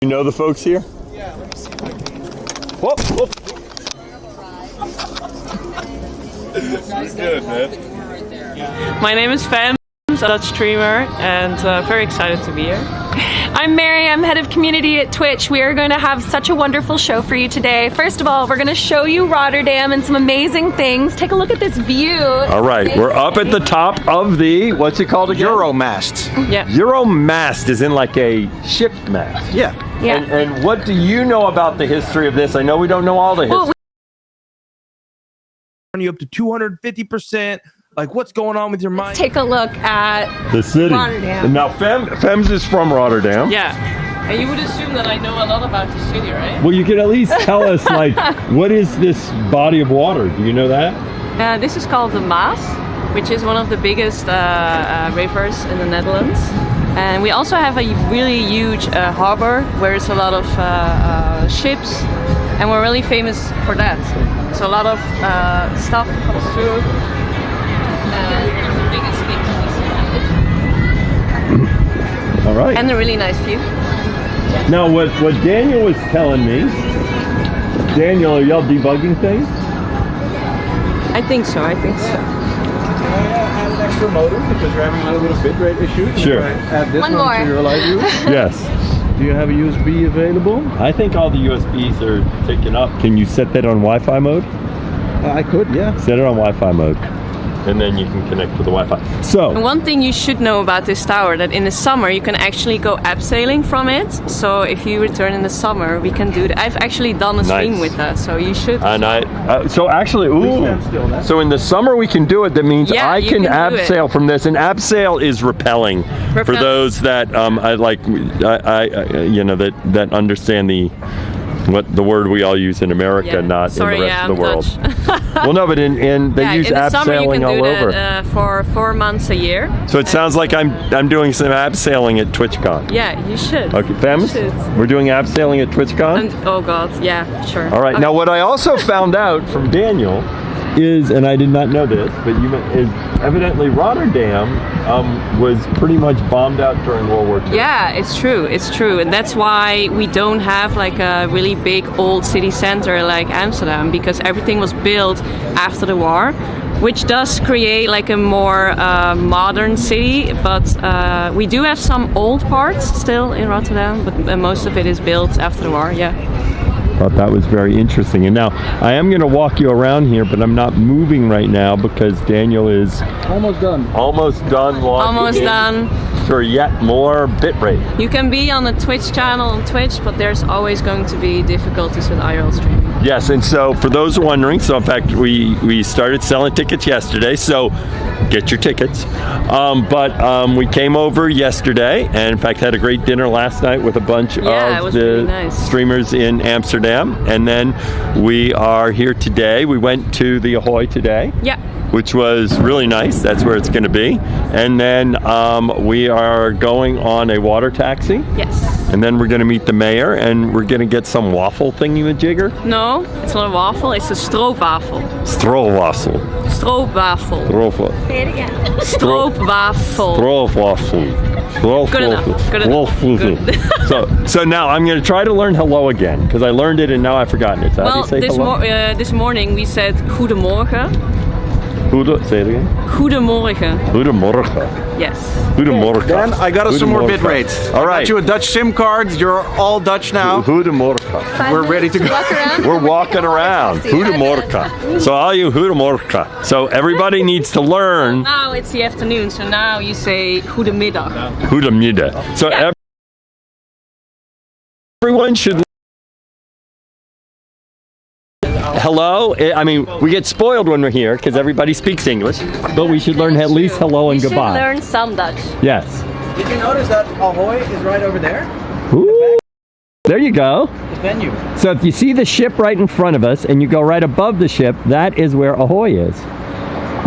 You know the folks here? Yeah, let me see if I can. Whoop, whoop. Good, man. My name is fems, a Dutch streamer, and very excited to be here. I'm Mary, I'm head of community at Twitch. We are going to have such a wonderful show for you today. First of all, we're going to show you Rotterdam and some amazing things. Take a look at this view. All right, we're up at the top of the, what's it called again? Euromast. Yeah. Euromast is in like a ship mast. Yeah. Yeah. And what do you know about the history of this? I know we don't know all the history. You up to 250%. Like, what's going on with your mind? Take a look at The city. Rotterdam. Now, Fems is from Rotterdam. Yeah. And you would assume that I know a lot about the city, right? Well, you can at least tell us, like, what is this body of water? Do you know that? This is called the Maas, which is one of the biggest rivers in the Netherlands. And we also have a really huge harbor where there's a lot of ships, and we're really famous for that. So a lot of stuff comes through. All right. And a really nice view. Now, what Daniel was telling me, Daniel, are y'all debugging things? I think so. Can I add an extra modem because we're having a little bit of bitrate issue? Sure. Add this One one more. to your live view. Yes. Do you have a USB available? I think all the USBs are taken up. Can you set that on Wi-Fi mode? I could, yeah. Set it on Wi-Fi mode, and then you can connect to the Wi-Fi. So, And one thing you should know about this tower, that in the summer you can actually go abseiling from it. So if you return in the summer, we can do that. I've actually done a stream Nice. with that, so you should. and so actually, stand still, that's- so in the summer we can do it. That means Yeah, I you can can do it. abseil from this, and abseil is rappelling. For Rappelling. those that that understand what the word we all use in America, Yeah. not Sorry, in the rest yeah, of the I'm world. Dutch. Well, no, but they Yeah, use in the summer you abseiling can all do over. that for 4 months a year. So it sounds like I'm doing some abseiling at TwitchCon. Yeah, you should. Okay, Fems? You should. We're doing abseiling at TwitchCon? And, oh God, yeah, sure. All right. Okay. Now, what I also found out from Daniel is, and I did not know this, but is evidently Rotterdam was pretty much bombed out during World War II. Yeah, it's true, and that's why we don't have like a really big old city center like Amsterdam, because everything was built after the war, which does create like a more modern city, but we do have some old parts still in Rotterdam, but most of it is built after the war, yeah. Thought that was very interesting. And now I am going to walk you around here, but I'm not moving right now because Daniel is Almost done. almost done walking Almost in done. for yet more bitrate. You can be on the Twitch channel on Twitch, but there's always going to be difficulties with IRL streaming. Yes, and so for those wondering, so in fact we started selling tickets yesterday, so get your tickets. But we came over yesterday, and in fact had a great dinner last night with a bunch Yeah, it of was the really nice. streamers in Amsterdam, and then we are here today. We went to the Ahoy today. Yeah. Which was really nice. That's where it's going to be. And then we are going on a water taxi. Yes. And then we're going to meet the mayor, and we're going to get some waffle thingy-majigger. No, it's not a waffle, it's a stroopwafel. Stroopwafel. Stroopwafel. Stroopwafel. Say it again. Stroopwafel. Stroopwafel. Good enough. Good enough. Good. So now I'm going to try to learn hello again, because I learned it and now I've forgotten it. So how do Well, you say hello? this morning we said goedemorgen. Say it again. Goedemorgen. Goedemorgen. Yes. Goedemorgen. Dan, I got us some more bit Goedemorgen. rates. All I right. got you a Dutch SIM card. You're all Dutch now. Goedemorgen. We're ready to go. Walk around. We're walking around. Goedemorgen. So all you goedemorgen. So everybody needs to learn Now it's the afternoon, so now you say goedemiddag. goedemiddag. So Yeah. everyone should. Hello. I mean, we get spoiled when we're here because everybody speaks English, but we should learn at least hello and You should goodbye. learn some Dutch. Yes. Did you notice that Ahoy is right over there? Ooh. There you go. The venue. So if you see the ship right in front of us and you go right above the ship, that is where Ahoy is.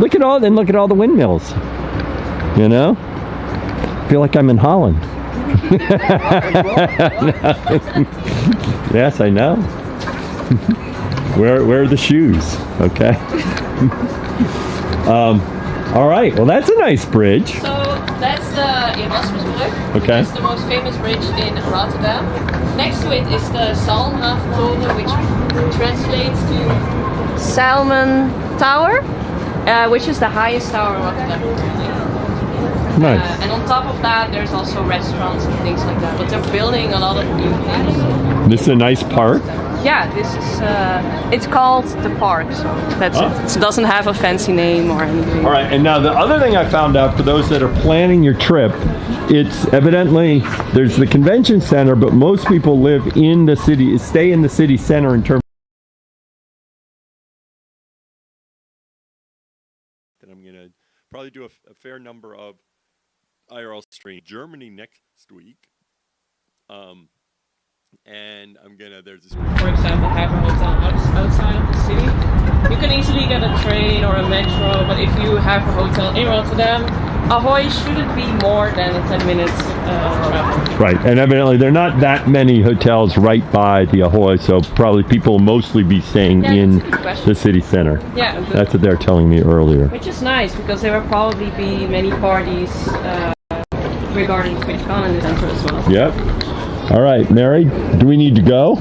Look at all the windmills. You know? I feel like I'm in Holland. Yes, I know. Where are the shoes? Okay. All right. Well, that's a nice bridge. So that's the Erasmusbrug. Okay. It's the most famous bridge in Rotterdam. Next to it is the Zalmhaventoren, which translates to Salmon Tower, which is the highest tower in Rotterdam. Nice. And on top of that, there's also restaurants and things like that. But they're building a lot of new things. This is a nice park. Yeah, this is. It's called the park, so that's it. It doesn't have a fancy name or anything. All right, and now the other thing I found out for those that are planning your trip, it's evidently there's the convention center, but most people live in the city, stay in the city center in terms. And I'm gonna probably do a fair number of IRL stream Germany next week. And I'm gonna, there's this. For example, have a hotel outside of the city. You can easily get a train or a metro, but if you have a hotel in Rotterdam, Ahoy shouldn't be more than a 10 minutes travel. Right, and evidently there are not that many hotels right by the Ahoy, so probably people will mostly be staying in the city center. Yeah, that's what they're telling me earlier. Which is nice because there will probably be many parties regarding TwitchCon in the center as well. Yep. All right, Mary, do we need to go?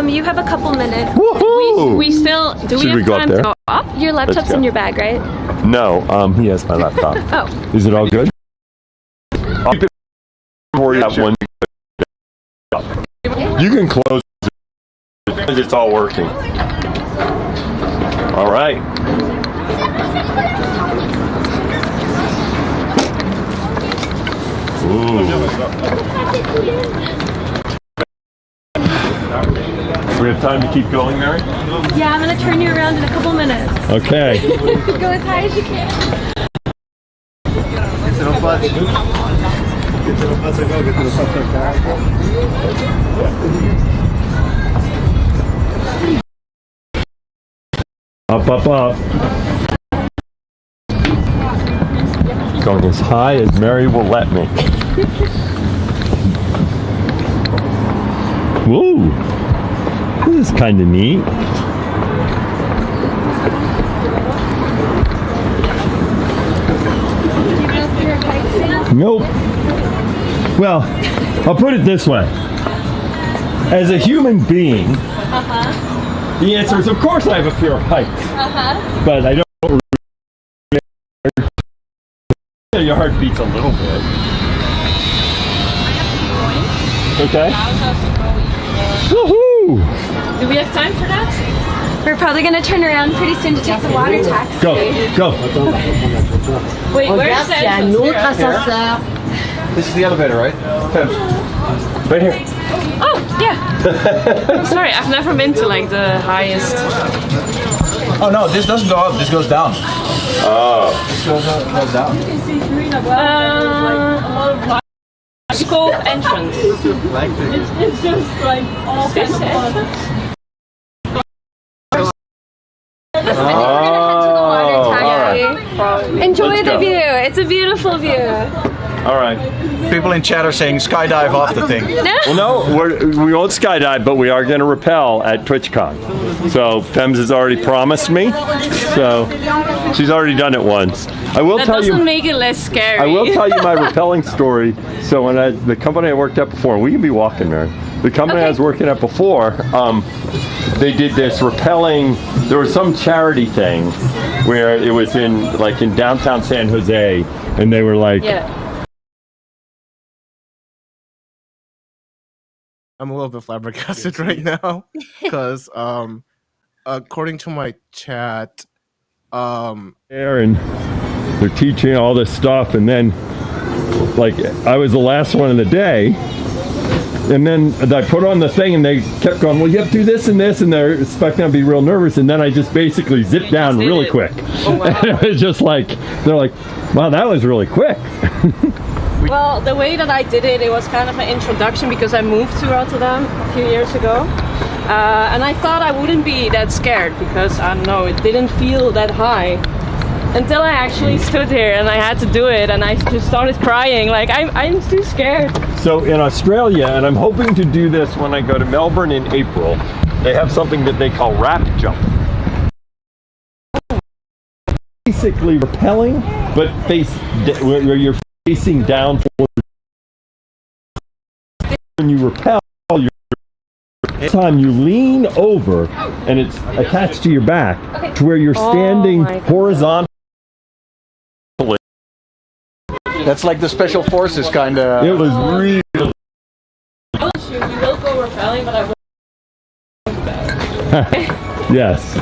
You have a couple minutes. Woohoo! We still, do Should we we have go up time there? to go up? Your laptop's go. in your bag, right? No, he has my laptop. Oh. Is it all good? I'll keep it for you. One. You can close it because it's all working. All right. Ooh. We have time to keep going, Mary? Yeah, I'm gonna turn you around in a couple minutes. Okay. Go as high as you can. Up, up, up. Going as high as Mary will let me. Woo! This is kind of neat. Nope. Well, I'll put it this way. As a human being, the answer is, of course, I have a fear of heights. But I don't. Your heart beats a little bit. Okay. Woohoo! Do we have time for that? We're probably gonna turn around pretty soon to take the water taxi. Go, go. Wait, where's the entrance? This is the elevator, right? Right here. Oh, yeah. Sorry, I've never been to like the highest. Oh no, this doesn't go up. This goes down. Oh. This goes down. Scope entrance. It's just like all this entrance. Enjoy the view. It's a beautiful view. All right. People in chat are saying skydive off the thing. Well, no, we won't skydive, but we are going to rappel at TwitchCon. So Fems has already promised me. So she's already done it once. I will That tell you. doesn't make it less scary. I will tell you my rappelling story. So when the company I worked at before, we can be walking, Mary. The company I was working at before, they did this rappelling. There was some charity thing where it was in downtown San Jose, and they were like. Yeah. I'm a little bit flabbergasted right now because according to my chat, there and they're teaching all this stuff, and then I was the last one of the day, and then I put on the thing and they kept going, well, you have to do this and this, and they're expecting to be real nervous, and then I just basically zipped down really quick. Oh, wow. And it was just like, they're like, wow, that was really quick. Well, the way that I did it, it was kind of an introduction because I moved to Rotterdam a few years ago. And I thought I wouldn't be that scared because, I don't know, it didn't feel that high. Until I actually stood here and I had to do it and I just started crying, like I'm too scared. So in Australia, and I'm hoping to do this when I go to Melbourne in April, they have something that they call rap jump. Basically rappelling, but where you're facing down towards. When you rappel, you're time you lean over and it's attached to your back to where you're standing horizontally. That's like the special forces kind of. It was really. You will go rappelling, but I will. Yes.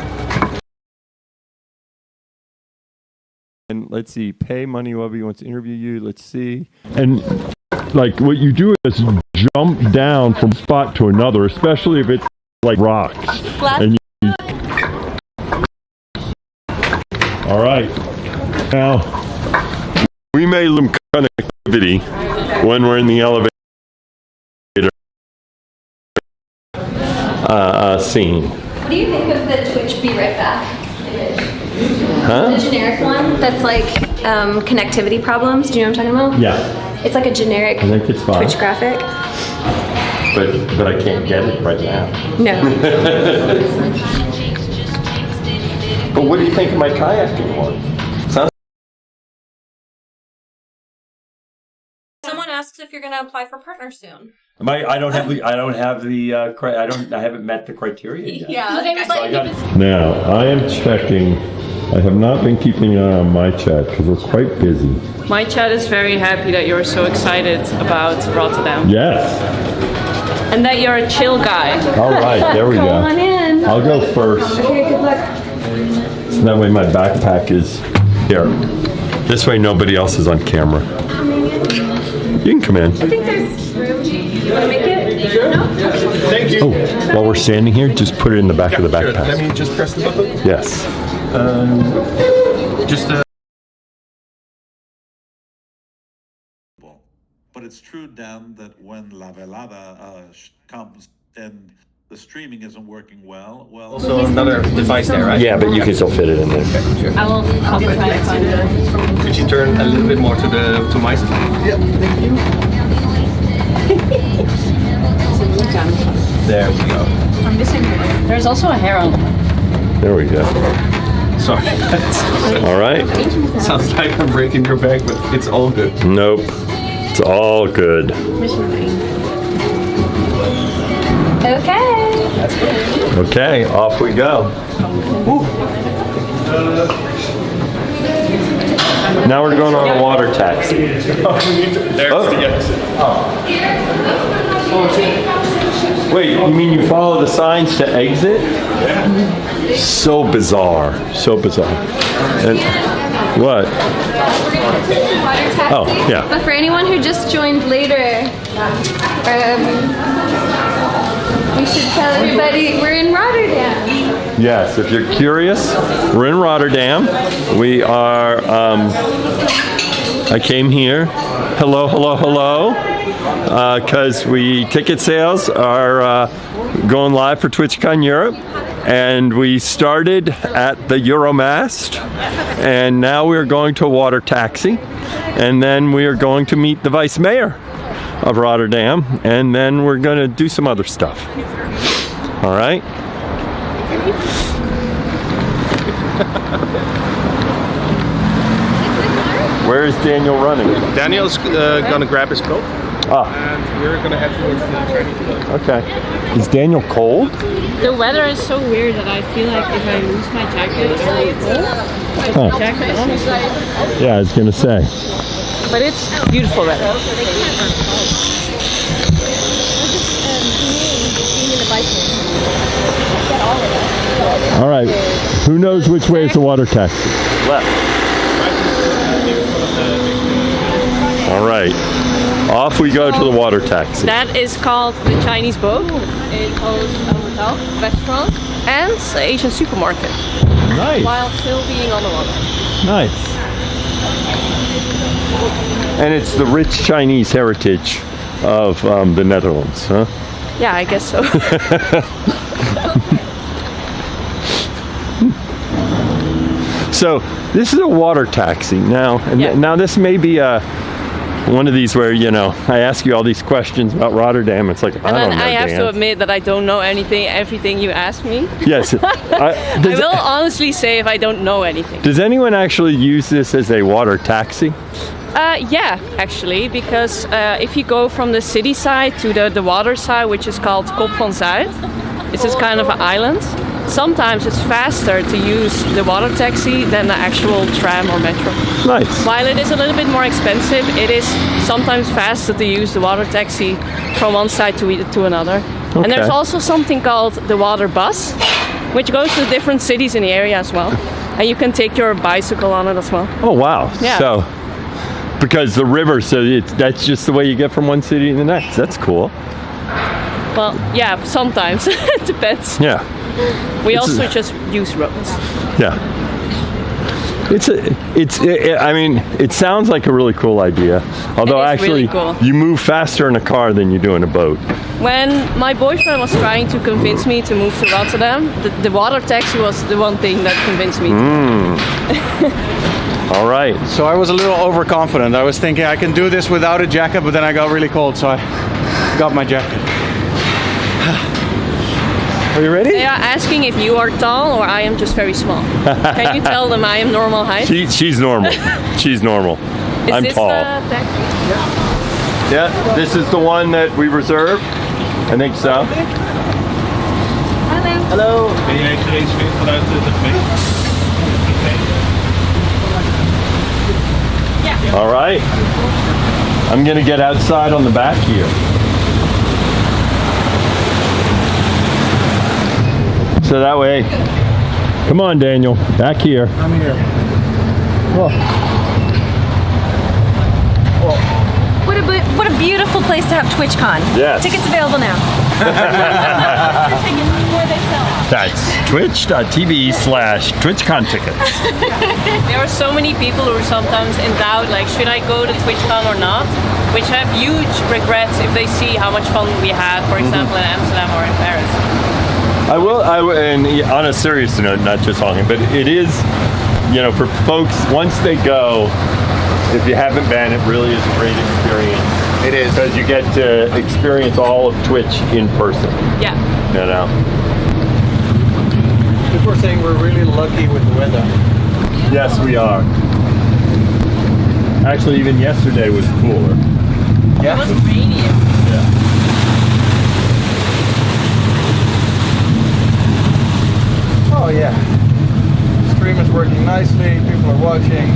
And let's see, pay money, whoever wants to interview you. Let's see. And like what you do is jump down from spot to another, especially if it's like rocks. And you, all right. Now, we may lose connectivity when we're in the elevator scene. What do you think of the Twitch Be Right Back image? Huh? The generic one that's like connectivity problems. Do you know what I'm talking about? Yeah. It's like a generic I think it's fine. Twitch graphic. But I can't get it right now. No. But what do you think of my kayaking one? Sounds. Someone asks if you're going to apply for partner soon. I haven't met the criteria yet. Yeah. Okay, Now I am checking. I have not been keeping an eye on my chat because we're quite busy. My chat is very happy that you're so excited about Rotterdam. Yes. And that you're a chill guy. All right. There we go. Come on in. I'll go first. Okay, good luck. So that way my backpack is here. This way nobody else is on camera. You can come in. I think there's room. You want to make it? No? Thank you. Oh, while we're standing here, just put it in the back of the Sure. backpack. Let me just press the button. Yes. Just But it's true, Dan, that when La Velada comes and the streaming isn't working well, also another device there, right? Yeah, but you can still fit it in there. I will try to find it. Could you turn a little bit more to my side? Yeah, thank you. There we go. I'm missing. There's also a hair on. There we go. Sorry. All right. Sounds like I'm breaking your back, but it's all good. Nope. It's all good. Okay. Okay, off we go. Now we're going on a water taxi. There's the exit. Wait, you mean you follow the signs to exit? So bizarre. So bizarre. And what? Oh, yeah. But for anyone who just joined later, we should tell everybody we're in Rotterdam. Yes, if you're curious, we're in Rotterdam. We are, I came here, hello, because ticket sales are going live for TwitchCon Europe. And we started at the Euromast, and now we're going to a water taxi. And then we are going to meet the Vice Mayor of Rotterdam, and then we're going to do some other stuff. All right? Where is Daniel running? Daniel's gonna grab his coat, Ah, and we're gonna head towards the Chinese club. okay. Is Daniel cold? The weather is so weird that I feel like if I lose my jacket, it's really cold. Huh. Jacket on. Yeah, I was going to say. But it's beautiful weather. All right. Who knows which way is the water taxi? Left. All right. Off we go to the water taxi. That is called the Chinese boat. It holds a hotel, restaurant, and Asian supermarket Nice. while still being on the water. Nice. And it's the rich Chinese heritage of the Netherlands, huh? Yeah, I guess so. So this is a water taxi now. And Yeah. now this may be one of these where, you know, I ask you all these questions about Rotterdam. It's like, I And don't then know, I have Dan. to admit that I don't know everything you ask me. Yes. I Does, will honestly say if I don't know anything. does anyone actually use this as a water taxi? Yeah, actually, because if you go from the city side to the water side, which is called Kop van Zuid, it's just kind of an island. Sometimes it's faster to use the water taxi than the actual tram or metro. Nice. While it is a little bit more expensive, it is sometimes faster to use the water taxi from one side to another. Okay. And there's also something called the water bus, which goes to different cities in the area as well. And you can take your bicycle on it as well. Oh, wow. Yeah. So, because the river, so that's just the way you get from one city to the next. That's cool. Well, yeah, sometimes. It depends. Yeah. We also just use roads. Yeah. I mean, it sounds like a really cool idea. Although It is actually, really cool. you move faster in a car than you do in a boat. When my boyfriend was trying to convince me to move to Rotterdam, the water taxi was the one thing that convinced me. All right. So I was a little overconfident. I was thinking I can do this without a jacket, but then I got really cold, so I got my jacket. Are you ready? They are asking if you are tall or I am just very small. Can you tell them I am normal height? She's normal. She's normal. Is I'm this tall. the taxi? Yeah, this is the one that we reserved. I think so. Hello. Ben jij gereserveerd vanuit de feest? All right. I'm gonna get outside on the back here. So that way, come on, Daniel, back here. I'm here. What a beautiful place to have TwitchCon. Yes. Tickets available now. Tickets before they sell out. That's twitch.tv/TwitchCon tickets. There are so many people who are sometimes in doubt, like, should I go to TwitchCon or not? Which have huge regrets if they see how much fun we had, for example, in Amsterdam or in Paris. I will, and on a serious note, not just talking, but it is, you know, for folks, once they go, if you haven't been, it really is a great experience. It is. Because you get to experience all of Twitch in person, Yeah. you know. People are saying we're really lucky with the weather. Yes, we are. Actually, even yesterday was cooler. It was rainy. Oh yeah. Stream is working nicely. People are watching.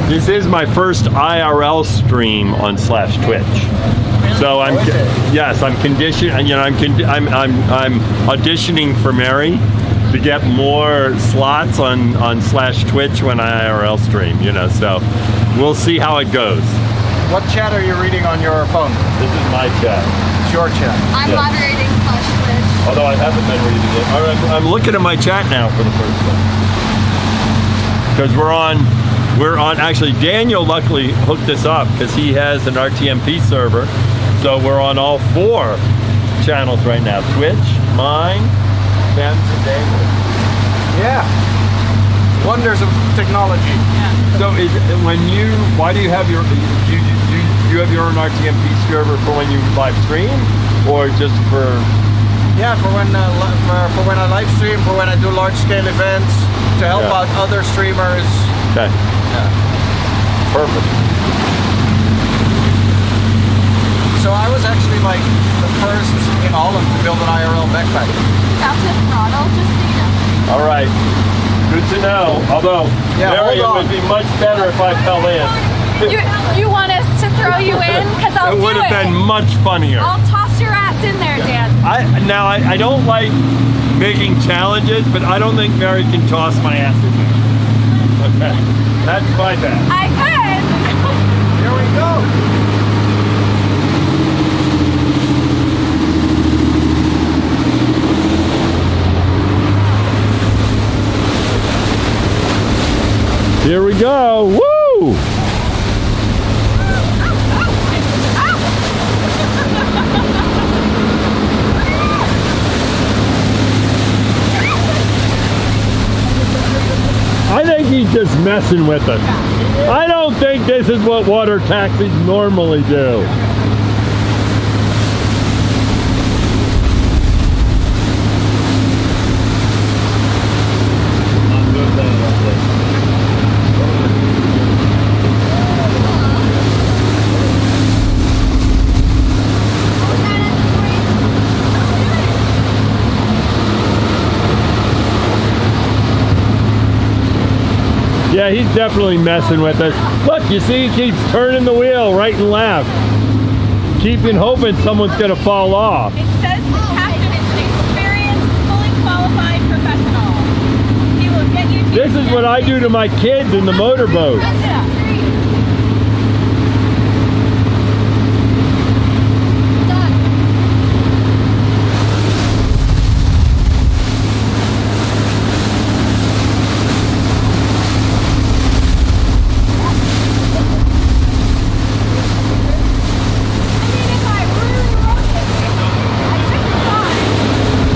This is my first IRL stream on /Twitch. So I'm conditioned. You know, I'm auditioning for Mary to get more slots on /Twitch when I IRL stream. You know, so we'll see how it goes. What chat are you reading on your phone? This is my chat. It's your chat. I'm Yeah. moderating /Twitch. Although I haven't been reading it. All right, I'm looking at my chat now for the first time. Because we're on, actually Daniel luckily hooked us up because he has an RTMP server. So we're on all 4 channels right now. Twitch, mine, fems, and Daniel. Yeah. Wonders of technology. So why do you have your, you have your own RTMP server for when you live stream or just for? Yeah, for when I live stream, for when I do large scale events, to help out other streamers. Okay. Yeah. Perfect. So I was actually like the first in Holland to build an IRL backpack. That's a throttle, just so you know. All right. Good to know. Although, Yeah, Mary, it hold on. would be much better if I fell in. You want us to throw you in? Because I'll It do would have it. been much funnier. I'll toss your ass in there, Dan. I don't like making challenges, but I don't think Mary can toss my ass in there. Okay. That's my bad. I could. Here we go. Here we go. Woo! I think he's just messing with us. I don't think this is what water taxis normally do. Yeah, he's definitely messing with us. Look, you see, he keeps turning the wheel right and left. Keeping hoping someone's going to fall off. It says the captain is an experienced, fully qualified professional. He will get you to This is what I do to my kids in the motorboat.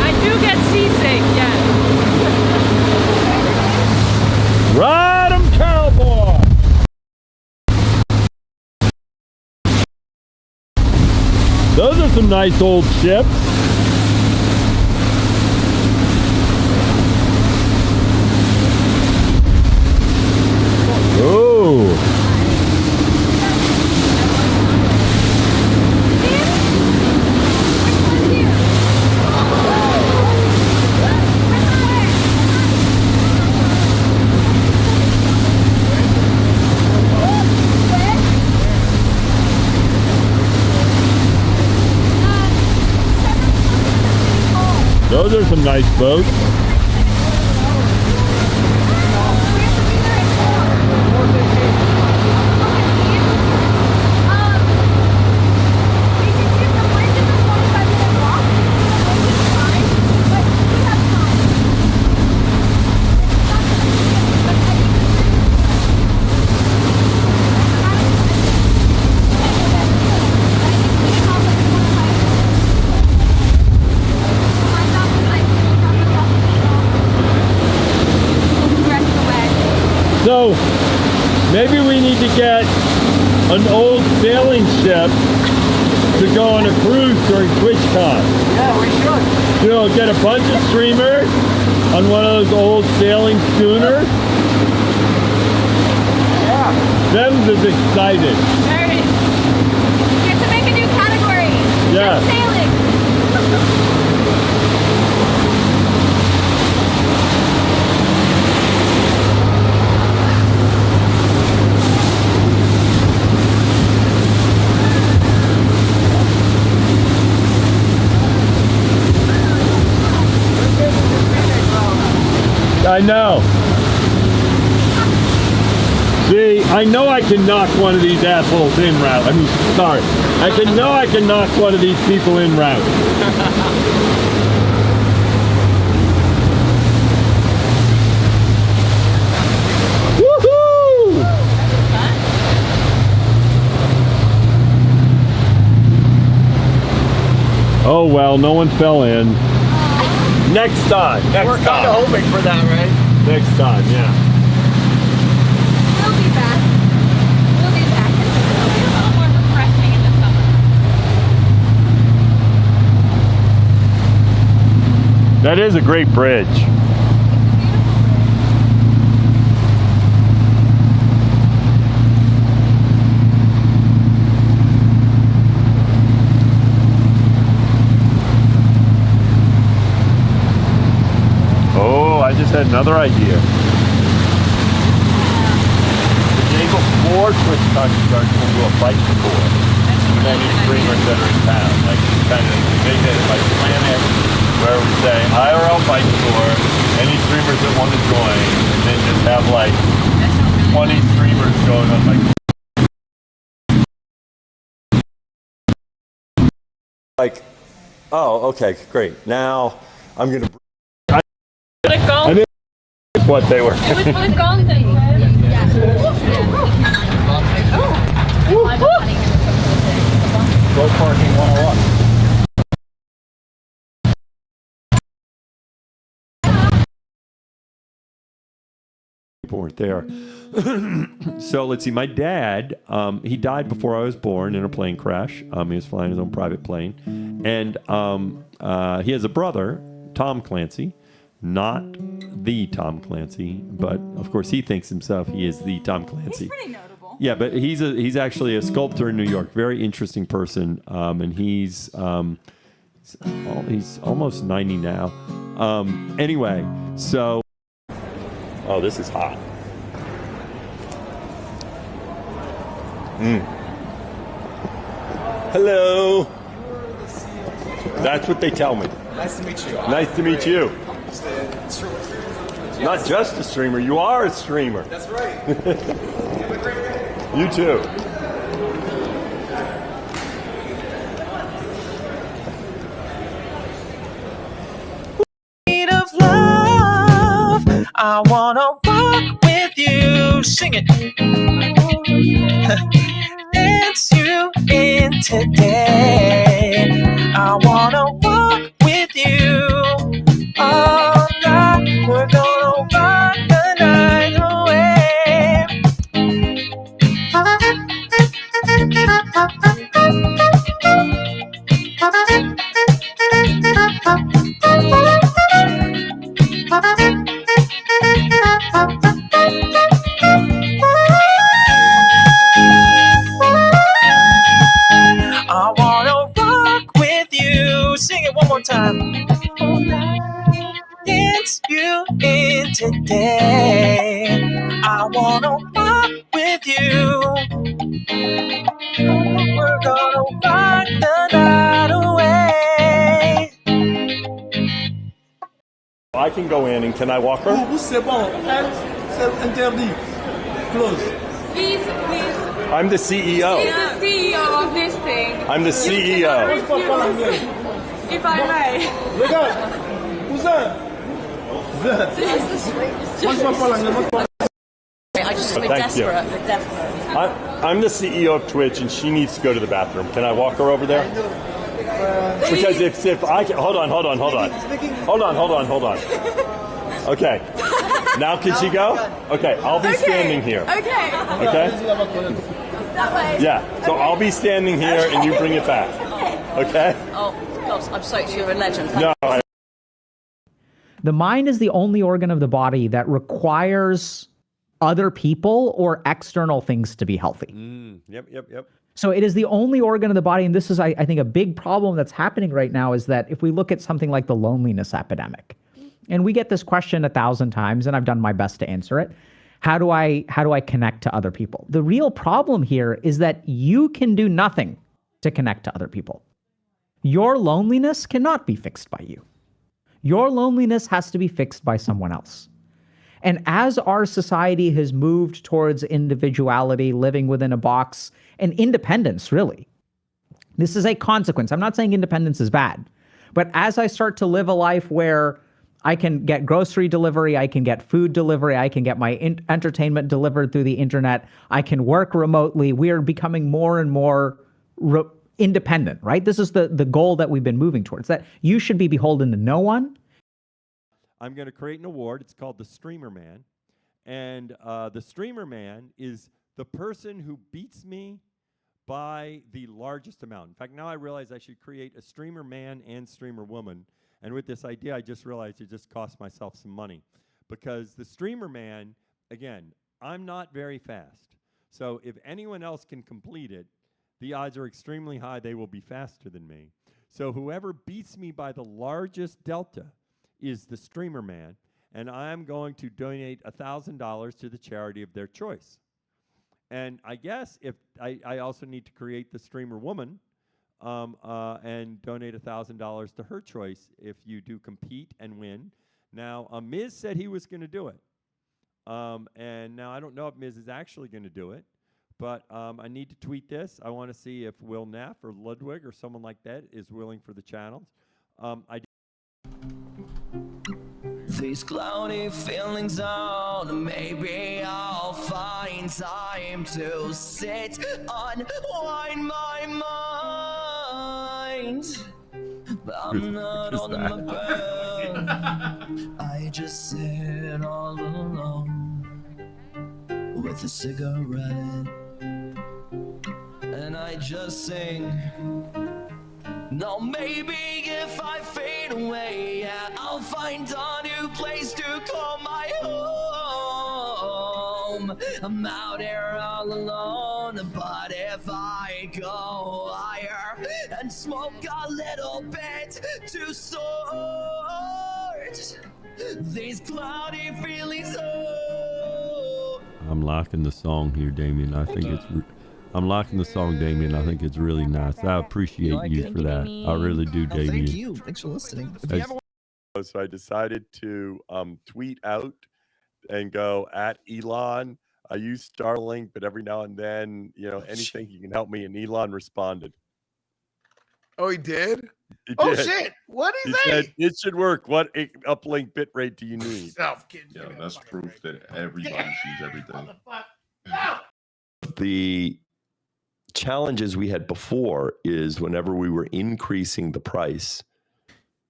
I do get seasick, yeah. Ride 'em, cowboy! Those are some nice old ships. Ooh. Those are some nice boats. So maybe we need to get an old sailing ship to go on a cruise during TwitchCon. Yeah, we should. You know, get a bunch of streamers on one of those old sailing schooners. Yeah. Fems is excited. There it is. We have to make a new category. Yeah. Just sailing. I know. See, I know I can knock one of these assholes in route. I mean, sorry. I can knock one of these people in route. Woohoo! Oh well, no one fell in. Next time. We're kind of hoping for that, right? Next time, yeah. We'll be back. We'll be back. It'll be a little more refreshing in the summer. That is a great bridge. Oh, I just had another idea. The day before TwitchCon starts, we'll do a bike tour. With any streamers that are in town. Like, kind of make it like plan it where we say IRL bike tour, any streamers that want to join, and then just have like 20 streamers going on like, oh, okay, great. Now I'm gonna. I knew what they were. It was for the gong thing. Go parking 101. People weren't there. So let's see. My dad, he died before I was born in a plane crash. He was flying his own private plane, and he has a brother, Tom Clancy. Not the Tom Clancy, but of course he thinks himself he is the Tom Clancy. He's pretty notable. Yeah, but he's actually a sculptor in New York. Very interesting person, and he's almost 90 now. Anyway, so this is hot. Hello. That's what they tell me. Nice to meet you. Nice to meet you. Not just a streamer, you are a streamer. That's right. You have a great day. You too. Of love, I wanna walk with you. Sing it. Dance you in today. I wanna walk with you all night. We're gonna rock the night away. I wanna rock with you. Sing it one more time. Dance you in today. I wanna rock with you. We're gonna rock the night away. I can go in and can I walk her? C'est bon. C'est interdit. Close. Please. I'm the CEO. He's the CEO of this thing. I'm the CEO. If I may. Regarde. Cousin. I just Thank desperate. you. We're desperate. I'm the CEO of Twitch and she needs to go to the bathroom. Can I walk her over there? Because if I can, hold on. Okay. Now can she go? Okay, I'll be standing here. Okay. Okay? That way. Yeah. So I'll be standing here and you bring it back. Okay? Oh, gosh, I'm so you're a legend. No. The mind is the only organ of the body that requires other people or external things to be healthy. Yep. So it is the only organ of the body, and this is, I think, a big problem that's happening right now is that if we look at something like the loneliness epidemic, and we get this question 1,000 times, and I've done my best to answer it, how do I connect to other people? The real problem here is that you can do nothing to connect to other people. Your loneliness cannot be fixed by you. Your loneliness has to be fixed by someone else. And as our society has moved towards individuality, living within a box, and independence, really, this is a consequence. I'm not saying independence is bad, but as I start to live a life where I can get grocery delivery, I can get food delivery, I can get my entertainment delivered through the internet, I can work remotely, we are becoming more and more independent, right? This is the goal that we've been moving towards, that you should be beholden to no one. I'm going to create an award. It's called the Streamer Man. And the Streamer Man is the person who beats me by the largest amount. In fact, now I realize I should create a Streamer Man and Streamer Woman. And with this idea, I just realized it just cost myself some money. Because the Streamer Man, again, I'm not very fast. So if anyone else can complete it, the odds are extremely high they will be faster than me. So whoever beats me by the largest delta is the Streamer Man, and I'm going to donate $1,000 to the charity of their choice. And I guess if I also need to create the Streamer Woman and donate $1,000 to her choice if you do compete and win. Now, Miz said he was going to do it. And now I don't know if Miz is actually going to do it, but I need to tweet this. I want to see if Will Neff or Ludwig or someone like that is willing for the challenge. These cloudy feelings on, maybe I'll find time to sit, unwind my mind. But I'm not on my bed. I just sit all alone with a cigarette, and I just sing. No, maybe if I fade away, yeah, I'll find a new place to call my home. I'm out here all alone, but if I go higher and smoke a little bit to sort these cloudy feelings. I'm liking the song here, Damien. I think I'm liking the song, Damien. I think it's really nice. I appreciate you for that. I really do, Damien. Thank you. Thanks for listening. So I decided to tweet out and go at Elon. I use Starlink, but every now and then, anything you can help me. And Elon responded. Oh, he did? He Oh, did. shit. What He is said, that? it should work. What uplink bitrate do you need? Yeah, that's proof that everybody sees everything. The challenges we had before is whenever we were increasing the price,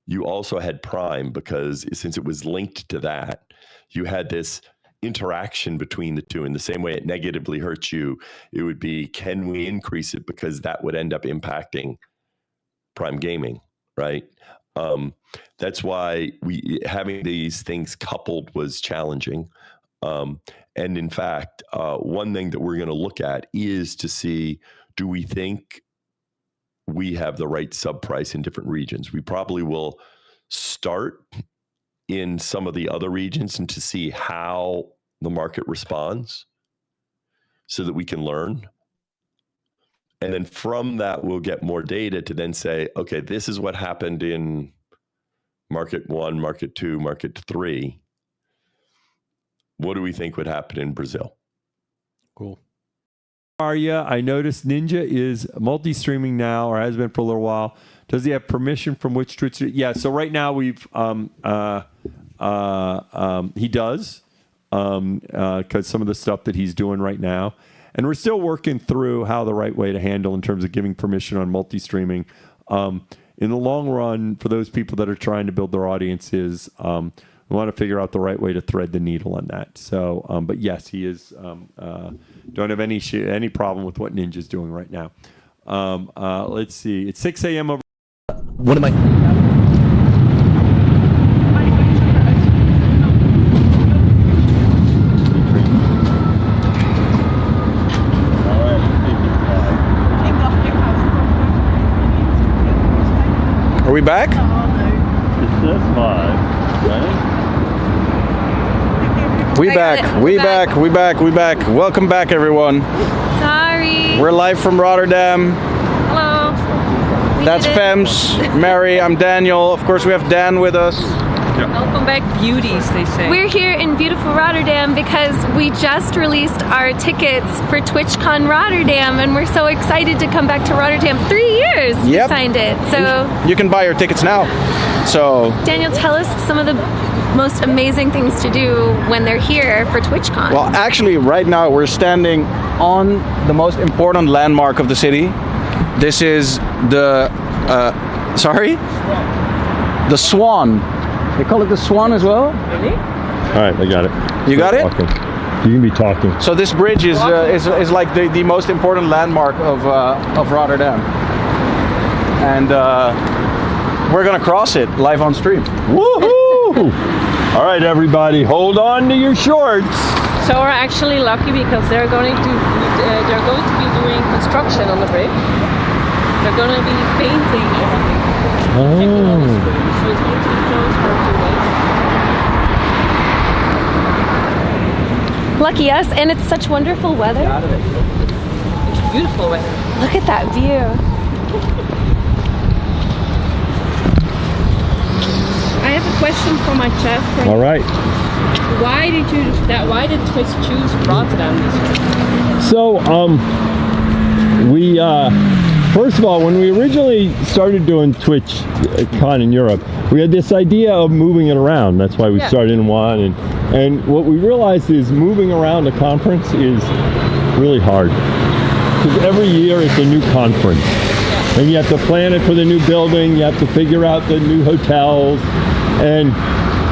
you also had Prime, because since it was linked to that, you had this interaction between the two. In the same way it negatively hurts you, it would be, can we increase it, because that would end up impacting Prime Gaming, right? That's why having these things coupled was challenging. And in fact, one thing that we're going to look at is to see, do we think we have the right sub price in different regions? We probably will start in some of the other regions and to see how the market responds so that we can learn. And then from that, we'll get more data to then say, okay, this is what happened in market 1, market 2, market 3. What do we think would happen in Brazil? Cool. Arya, I noticed Ninja is multi-streaming now, or has been for a little while. Does he have permission from which Twitch? Yeah, so right now we've, he does, because some of the stuff that he's doing right now. And we're still working through how the right way to handle in terms of giving permission on multi-streaming. In the long run, for those people that are trying to build their audiences, we want to figure out the right way to thread the needle on that. So, but yes, he is. Don't have any problem with what Ninja's doing right now. Let's see. It's 6 a.m. over. One of my. Are we back? It's just live, right? We back. Welcome back, everyone. Sorry. We're live from Rotterdam. Hello. That's Fems, Mary, I'm Daniel. Of course, we have Dan with us. Welcome back, beauties, they say. We're here in beautiful Rotterdam because we just released our tickets for TwitchCon Rotterdam, and we're so excited to come back to Rotterdam. 3 years we signed it. So you can buy your tickets now. So Daniel, tell us some of the most amazing things to do when they're here for TwitchCon. Well, actually, right now we're standing on the most important landmark of the city. This is the the Swan. They call it the Swan as well. Really? All right, I got it. You got it? Talking. You can be talking. So this bridge is like the most important landmark of Rotterdam, and we're gonna cross it live on stream. Woohoo! All right, everybody, hold on to your shorts. So we're actually lucky because they're going to be doing construction on the bridge. They're going to be painting everything. So it's going to be closed for 2 days. Lucky us, and it's such wonderful weather. It's beautiful weather. Look at that view. I have a question for my chat friend. All right. Why did Twitch choose Rotterdam this year? So, we first of all, when we originally started doing TwitchCon in Europe, we had this idea of moving it around. That's why we started in one, and what we realized is moving around a conference is really hard because every year it's a new conference, and you have to plan it for the new building. You have to figure out the new hotels, and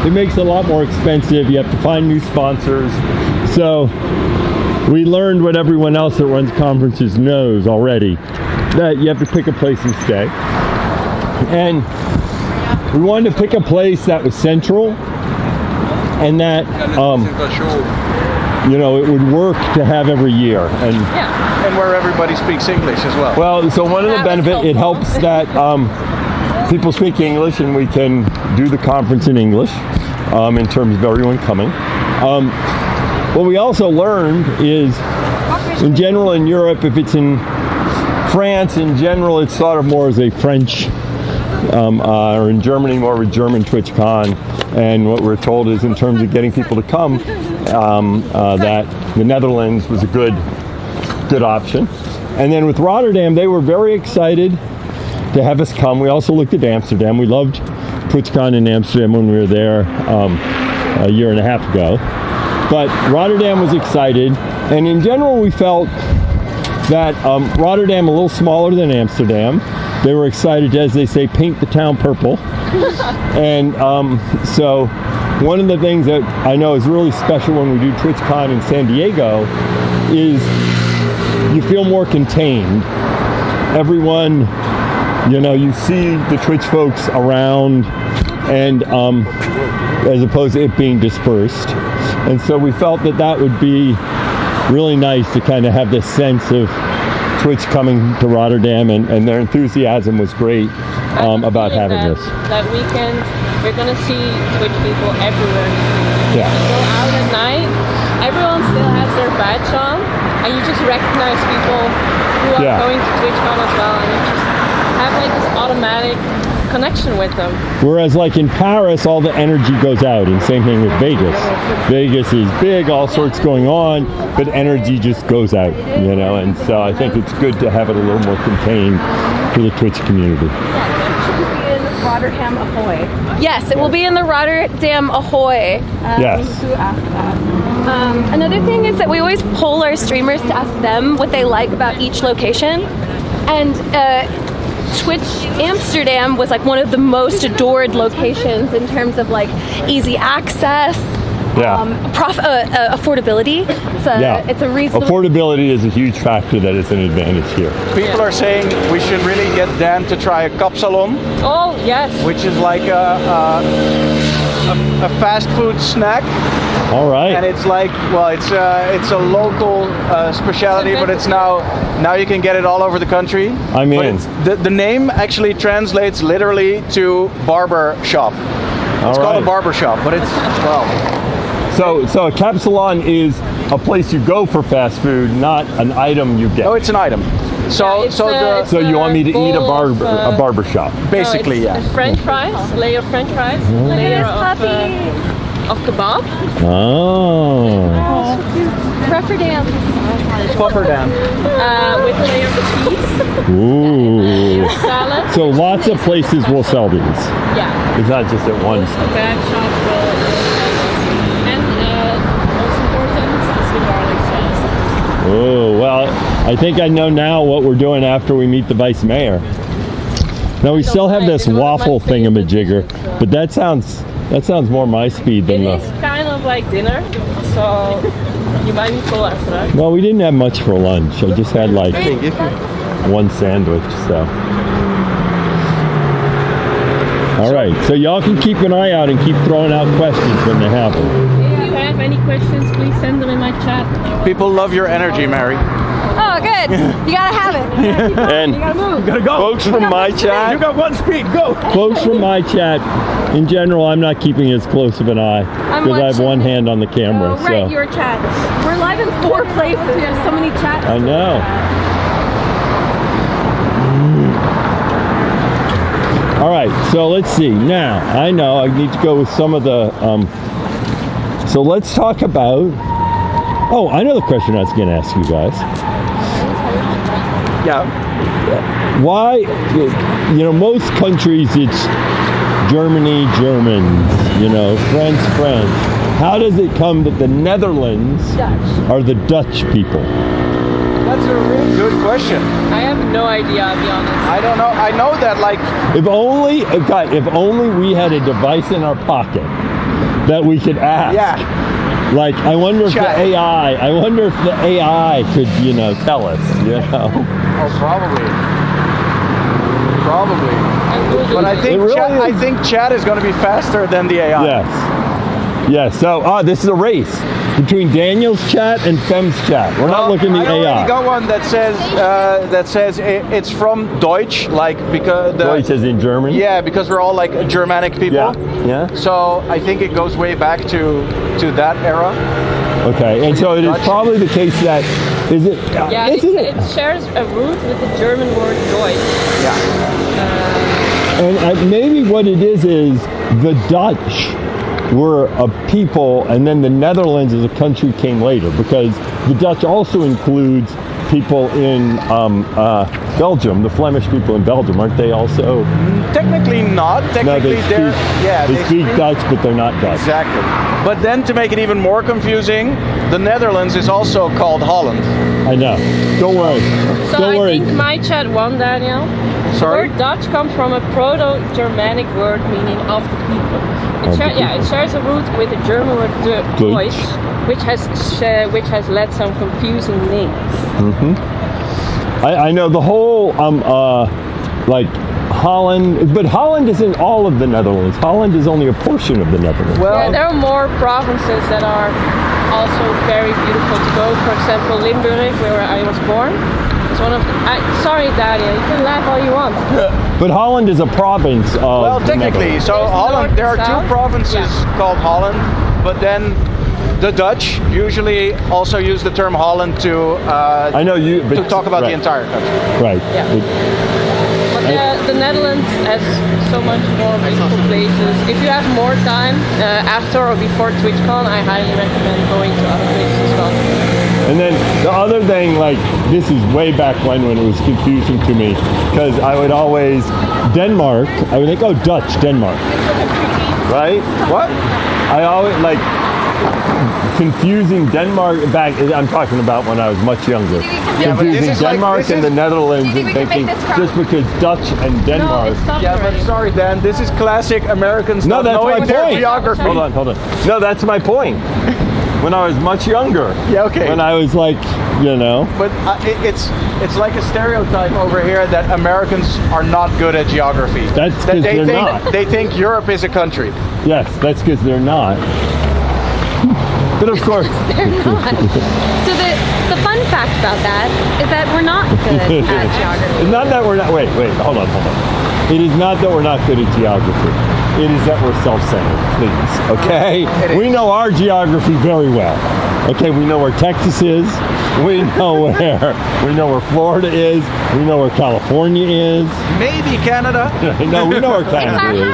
it makes it a lot more expensive. You have to find new sponsors. So we learned what everyone else that runs conferences knows already, that you have to pick a place and stay. And we wanted to pick a place that was central and that, it would work to have every year. And where everybody speaks English as well. Well, so one of the benefits, it helps that people speak English and we can do the conference in English in terms of everyone coming. What we also learned is in general in Europe, if it's in France, in general, it's thought of more as a French, or in Germany, more of a German TwitchCon. And what we're told is, in terms of getting people to come, that the Netherlands was a good option. And then with Rotterdam, they were very excited to have us come. We also looked at Amsterdam. We loved TwitchCon in Amsterdam when we were there a year and a half ago. But Rotterdam was excited, and in general we felt that Rotterdam, a little smaller than Amsterdam, they were excited to, as they say, paint the town purple. And so one of the things that I know is really special when we do TwitchCon in San Diego is you feel more contained. Everyone, you know, you see the Twitch folks around, and as opposed to it being dispersed. And so we felt that that would be really nice to kind of have this sense of Twitch coming to Rotterdam, and their enthusiasm was great about having this. That weekend, we're going to see Twitch people everywhere. Yeah. You go out at night, everyone still has their badge on, and you just recognize people who are going to TwitchCon as well, and you just have like this automatic connection with them. Whereas like in Paris, all the energy goes out, and same thing with Vegas. Vegas is big, all sorts going on, but energy just goes out, you know, and so I think it's good to have it a little more contained for the Twitch community. Rotterdam Ahoy. Yes, it will be in the Rotterdam Ahoy. Yes. Who asked that? Another thing is that we always poll our streamers to ask them what they like about each location. And Twitch Amsterdam was like one of the most adored locations in terms of like easy access, affordability. It's a reasonable. Affordability is a huge factor that is an advantage here. People are saying we should really get Dan to try a kapsalon. Oh yes. Which is like a fast food snack. All right. And it's like, well, it's a local specialty, but it's now you can get it all over the country. I'm in. The name actually translates literally to barber shop. It's called a barber shop, but it's, well. So a capsalon is a place you go for fast food, not an item you get. No, it's an item. So you want me to eat a barber shop? Basically, it's French fries, layer of French fries, layer of kebab. Oh. Rotterdam. Rotterdam. With a layer of cheese. Ooh. Salad. So lots of places will sell these. Yeah. It's not just at one. Kebab shops will. And most important is the garlic sauce. Oh, well, I think I know now what we're doing after we meet the vice mayor. Now we still have this waffle thingamajigger, but that sounds more my speed than It is kind of like dinner, so you might be full after that. Well, we didn't have much for lunch. I just had like one sandwich, so. All right, so y'all can keep an eye out and keep throwing out questions when they have them. If you have any questions, please send them in my chat. People love your energy, Mary. Oh, good. You gotta have it. And you gotta move. You gotta go. Quotes from my chat. You got one speed. Go. Quotes from my chat. In general, I'm not keeping as close of an eye because I have one hand on the camera. Oh, right, your chat. We're live in 4 places. We have so many chats. I know. All right, so let's see. Now, I know I need to go with some of the. So let's talk about. Oh, I know the question I was going to ask you guys. Yeah. Why, you know, most countries it's Germany, Germans, you know, France, French. How does it come that the Netherlands are the Dutch people? That's a really good question. I have no idea, I'll be honest. I don't know. I know that, like, if only we had a device in our pocket that we could ask. Yeah. Like, I wonder if the AI could, you know, tell us, you know. Oh, probably. But I think chat is going to be faster than the AI. Yes. Yes. So, this is a race between Daniel's chat and Fem's chat. We're not looking at the AI. I already got one that says it's from Deutsch, like because Deutsch is in German. Yeah, because we're all like Germanic people. Yeah. So I think it goes way back to that era. Okay, and so it is probably the case that Is it? Yeah, it shares a root with the German word Deutsch. And maybe what it is the Dutch were a people, and then the Netherlands as a country came later, because the Dutch also includes people in Belgium, the Flemish people in Belgium, aren't they also? Technically not. Technically they speak Dutch, but they're not Dutch. Exactly. But then to make it even more confusing, the Netherlands is also called Holland. I know. Don't worry. So Don't worry. I think my chat won, Daniel. Sorry? The word Dutch comes from a Proto-Germanic word meaning of the people. It shares a root with the German word Deutsch, which has led some confusing names. I know the whole like Holland, but Holland isn't all of the Netherlands. Holland is only a portion of the Netherlands. Well, yeah, there are more provinces that are also very beautiful to go. For example, Limburg, where I was born. It's one of sorry, Daniel, you can laugh all you want. But Holland is a province of. Well, technically, so Holland. There are two provinces called Holland, but then the Dutch usually also use the term Holland to. I know you. But, to talk about the entire country. Right. Yeah. But the Netherlands has so much more beautiful places. If you have more time after or before TwitchCon, I highly recommend going to other places as well. And then the other thing, like, this is way back when it was confusing to me, because I would always, Denmark, I would think, oh, Dutch, Denmark. Right? What? I always, like, confusing Denmark back, I'm talking about when I was much younger. Confusing Denmark and the Netherlands and thinking just because Dutch and Denmark. Yeah, but sorry, Dan, this is classic Americans not knowing their geography. Hold on. No, that's my point. When I was much younger. Yeah, okay. When I was like, you know. But it's like a stereotype over here that Americans are not good at geography. That's because they're not. They think Europe is a country. Yes, that's because they're not. But of course. They're not. So the fun fact about that is that we're not good at geography. It's not that we're not, wait, hold on. It is not that we're not good at geography. It is that we're self-centered, please, okay? We know our geography very well. Okay, we know where Texas is. We know where Florida is. We know where California is. Maybe Canada. No, we know where Canada is.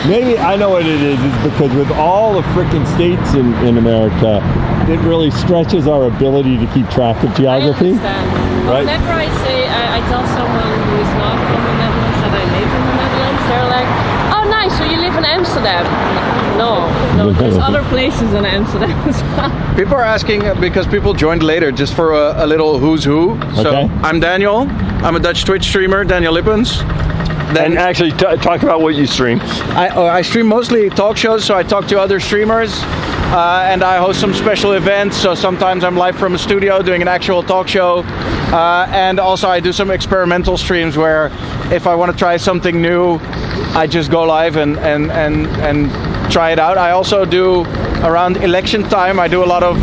Maybe I know what it is because with all the frickin' states in America, it really stretches our ability to keep track of geography. I understand. Right? Whenever I tell someone who is not from the Netherlands that I live in the Netherlands, they're like, oh nice, so you live in Amsterdam. No, there's other places in Amsterdam as well. People are asking, because people joined later, just for a little who's who. So I'm Daniel. I'm a Dutch Twitch streamer, Daniellippens. And actually, talk about what you stream. I stream mostly talk shows, so I talk to other streamers, and I host some special events. So sometimes I'm live from a studio doing an actual talk show, and also I do some experimental streams where, if I want to try something new, I just go live and try it out. I also do around election time. I do a lot of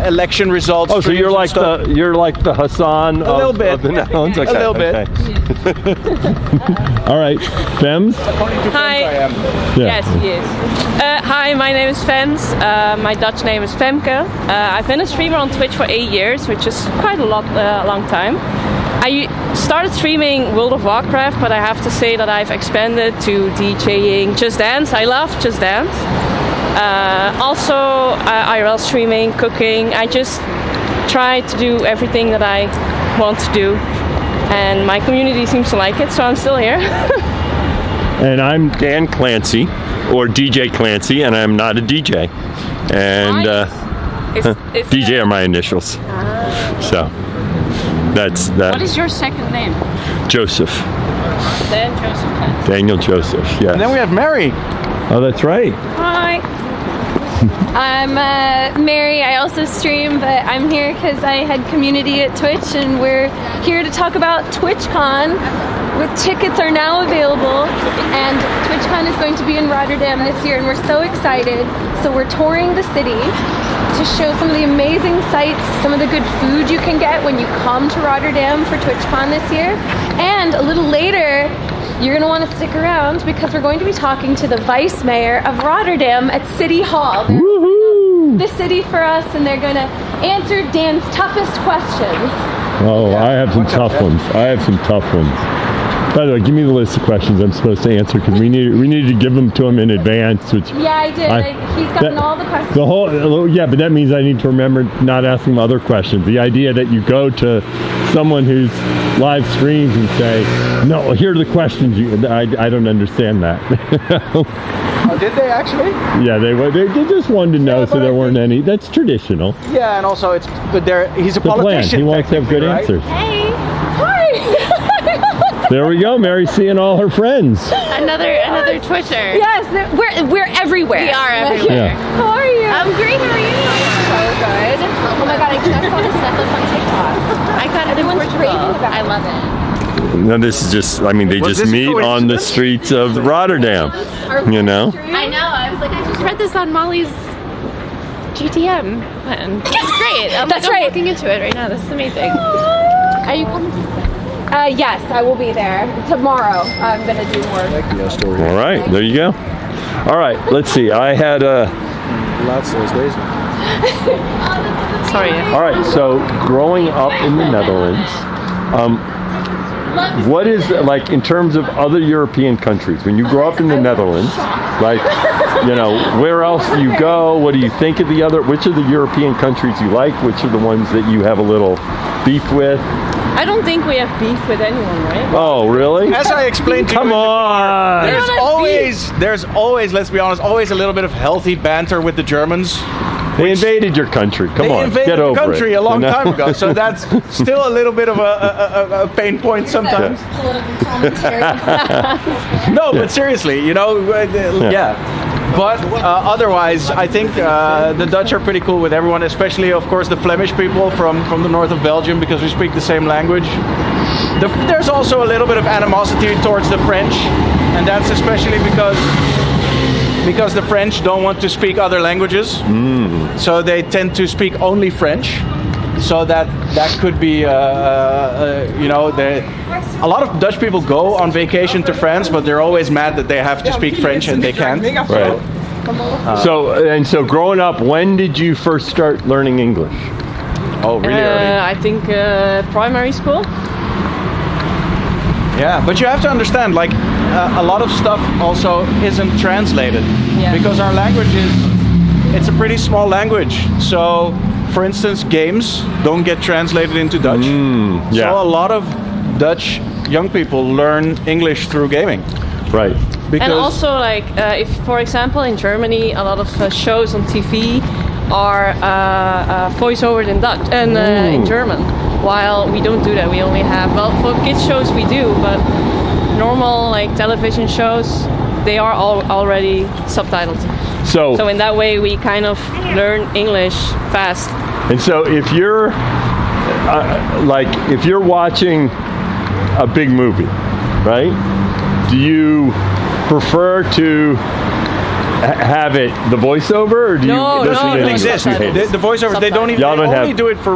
election results. Oh, so you're like the Hassan of the Netherlands? Okay, a little bit. All right, Fems? According to Hi. Fems, I am. Yeah. Yes, he is. Hi, my name is Fems. My Dutch name is Femke. I've been a streamer on Twitch for 8 years, which is quite a long time. I started streaming World of Warcraft, but I have to say that I've expanded to DJing Just Dance. I love Just Dance. Also IRL streaming, cooking. I just try to do everything that I want to do, and my community seems to like it, so I'm still here. And I'm Dan Clancy, or DJ Clancy, and I'm not a DJ. And DJ are my initials. So that's that. What is your second name? Joseph. Dan Joseph. Daniel Joseph, yes. And then we have Mary. Oh, that's right. Hi. I'm Mary. I also stream, but I'm here because I had community at Twitch, and we're here to talk about TwitchCon. Tickets are now available, and TwitchCon is going to be in Rotterdam this year, and we're so excited. So we're touring the city to show some of the amazing sights, some of the good food you can get when you come to Rotterdam for TwitchCon this year. And a little later, you're going to want to stick around because we're going to be talking to the Vice Mayor of Rotterdam at City Hall. Woohoo! the city for us, and they're going to answer Dan's toughest questions. Oh, I have some tough ones. By the way, give me the list of questions I'm supposed to answer because we needed to give them to him in advance. Which Yeah, I did. He's gotten all the questions. The whole yeah, but that means I need to remember not asking other questions. The idea that you go to someone who's live streams and say, "No, here are the questions." I don't understand that. Oh, did they actually? Yeah, they just wanted to know, so there weren't any. That's traditional. Yeah, and also he's a The politician. plan. He wants to have good right? answers. Hey, hi. There we go. Mary's seeing all her friends. Another Twitcher. Yes, we're everywhere. We are everywhere. Yeah. How are you? I'm great. How are you? So good. Oh my god, I just saw this necklace on TikTok. I got it in Everyone's raving Portugal. about I it. love it. No, this is just, I mean, they Was just this meet on the coincidence? streets of Rotterdam, you know? I know. I was like, I just read this on Molly's GTM. And it's great. That's I'm right. looking into it right now. This is amazing. Are you coming to Yes, I will be there. Tomorrow, I'm going to do more. All right, there you go. All right, let's see. I had a... Sorry. All right, so growing up in the Netherlands, what is, like, in terms of other European countries, when you grow up in the Netherlands, like, you know, where else do you go? What do you think of which of the European countries you like? Which are the ones that you have a little beef with? I don't think we have beef with anyone, right? Oh, really? As I explained to you, Come on! there's always, let's be honest, always a little bit of healthy banter with the Germans. They invaded your country. Come They on, invaded get the over country it. a long You know? time ago, so that's still a little bit of a pain point sometimes. No, but seriously, you know, yeah. But otherwise, I think the Dutch are pretty cool with everyone, especially, of course, the Flemish people from the north of Belgium, because we speak the same language. There's also a little bit of animosity towards the French, and that's especially because the French don't want to speak other languages, so they tend to speak only French. So that could be, you know, a lot of Dutch people go on vacation to France, but they're always mad that they have to speak French and they can't. Right. So growing up, when did you first start learning English? Oh, really early. I think primary school. Yeah, but you have to understand, like, a lot of stuff also isn't translated because our language it's a pretty small language. So, for instance, games don't get translated into Dutch. Yeah. So a lot of Dutch young people learn English through gaming. Right. And also, like, if, for example, in Germany, a lot of shows on TV are voice-over in Dutch and in German, while we don't do that. We only have, well, for kids shows we do, but normal, like, television shows, they are already subtitled. So in that way, we kind of learn English fast. And so if you're if you're watching a big movie, right? Do you prefer to have the voiceover, or do you listen in English? Exist. The voiceover, they don't even. They only do it for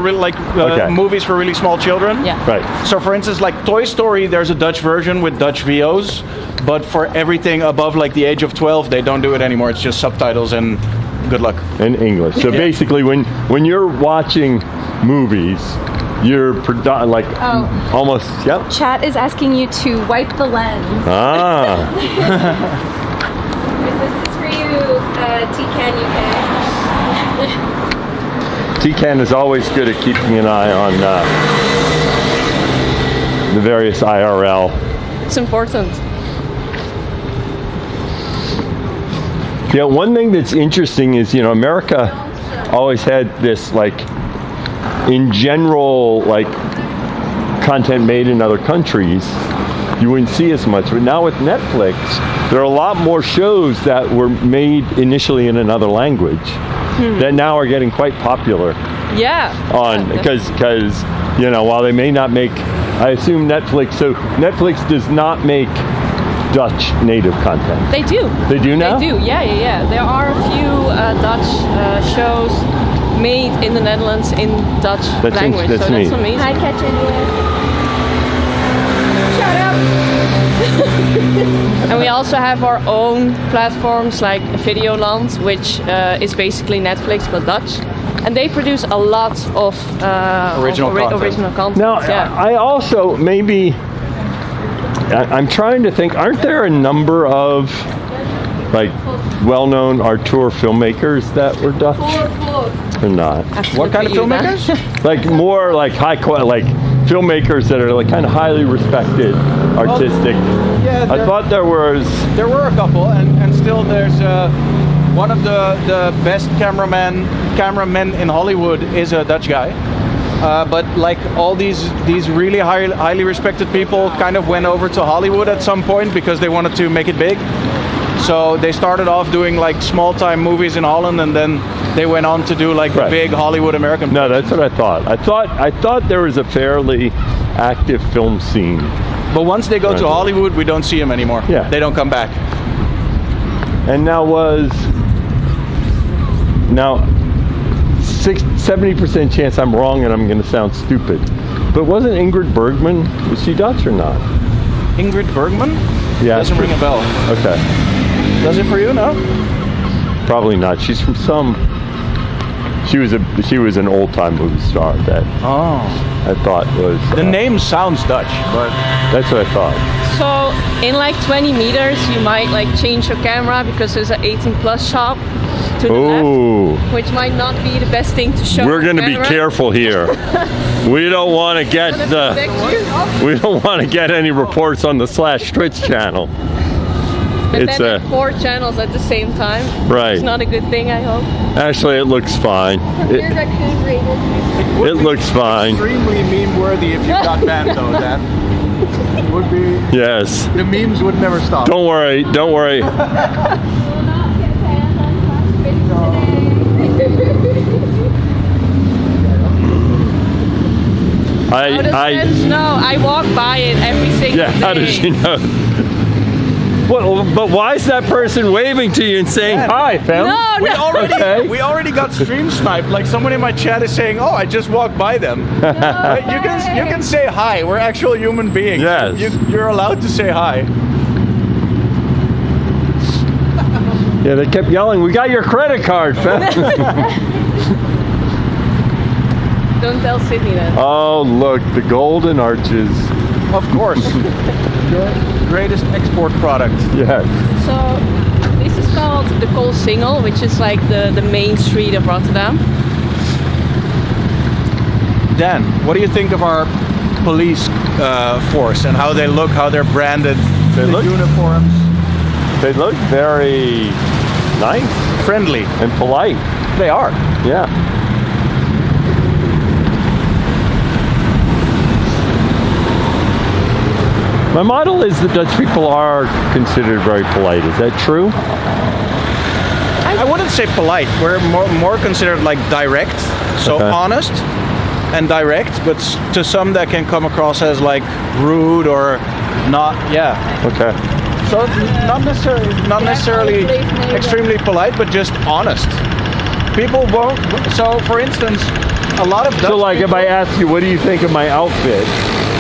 movies for really small children. Yeah. Right. So, for instance, like Toy Story, there's a Dutch version with Dutch VOs, but for everything above like the age of 12, they don't do it anymore. It's just subtitles and good luck. In English. So basically, when you're watching movies, you're almost Chat is asking you to wipe the lens. This is for you, TCAN UK. TCAN is always good at keeping an eye on the various IRL. It's important. Yeah, one thing that's interesting is, you know, America always had this, like, in general, like, content made in other countries, you wouldn't see as much. But now with Netflix, there are a lot more shows that were made initially in another language that now are getting quite popular. Yeah. Because you know, while they may not make, I assume Netflix does not make Dutch native content. They do. They do now? They do, yeah. There are a few Dutch shows made in the Netherlands in Dutch language. That's so neat. That's amazing. Hi, Ketchen. Shout out. And we also have our own platforms like Videoland, which is basically Netflix but Dutch. And they produce a lot of original content. Now, I also I'm trying to think, aren't there a number of like well-known auteur filmmakers that were Dutch? Or not? What kind of filmmakers? Like more like high quality, like filmmakers that are like kind of highly respected, artistic. Yeah, I thought there were a couple, and still there's one of the best cameramen in Hollywood is a Dutch guy. But like all these really highly respected people kind of went over to Hollywood at some point because they wanted to make it big. So they started off doing like small-time movies in Holland, and then they went on to do like the big Hollywood American. No, that's what I thought. I thought there was a fairly active film scene. But once they go to Hollywood, we don't see them anymore. Yeah. They don't come back. And 70% chance I'm wrong and I'm going to sound stupid. But wasn't Ingrid Bergman, was she Dutch or not? Ingrid Bergman? Yeah. Doesn't ring a bell. Okay. Does it for you? No? Probably not. She's from she was an old-time movie star that I thought was... The name sounds Dutch, but... That's what I thought. So in like 20 meters, you might like change your camera because there's an 18+ shop to the left, which might not be the best thing to show. We're going to be careful here. We don't want to get any reports on the /Twitch channel. But then 4 channels at the same time. Right. It's not a good thing, I hope. Actually, it looks fine. It looks fine. Extremely meme-worthy if you got banned, though, Dan. It would be... Yes. The memes would never stop. Don't worry. Don't worry. I walk by it every single day. Yeah, how does she know? Well, but why is that person waving to you and saying hi, fam? We already got stream sniped. Like someone in my chat is saying, "Oh, I just walked by them." You can say hi. We're actual human beings. Yes. You're allowed to say hi. Yeah, they kept yelling, "We got your credit card, fam." Don't tell Sydney that. Oh, look, the golden arches. Of course. Your greatest export product. Yes. So this is called the Koolsingel, which is like the main street of Rotterdam. Dan, what do you think of our police force and how they look, how they're branded, the uniforms? They look very nice. Friendly. And polite. They are. Yeah. My model is that Dutch people are considered very polite. Is that true? I wouldn't say polite. We're more considered like direct, so honest and direct, but to some that can come across as like rude or not. Yeah. Okay. So not necessarily extremely polite, but just honest. People won't. So for instance, a lot of Dutch so like if I ask you, what do you think of my outfit?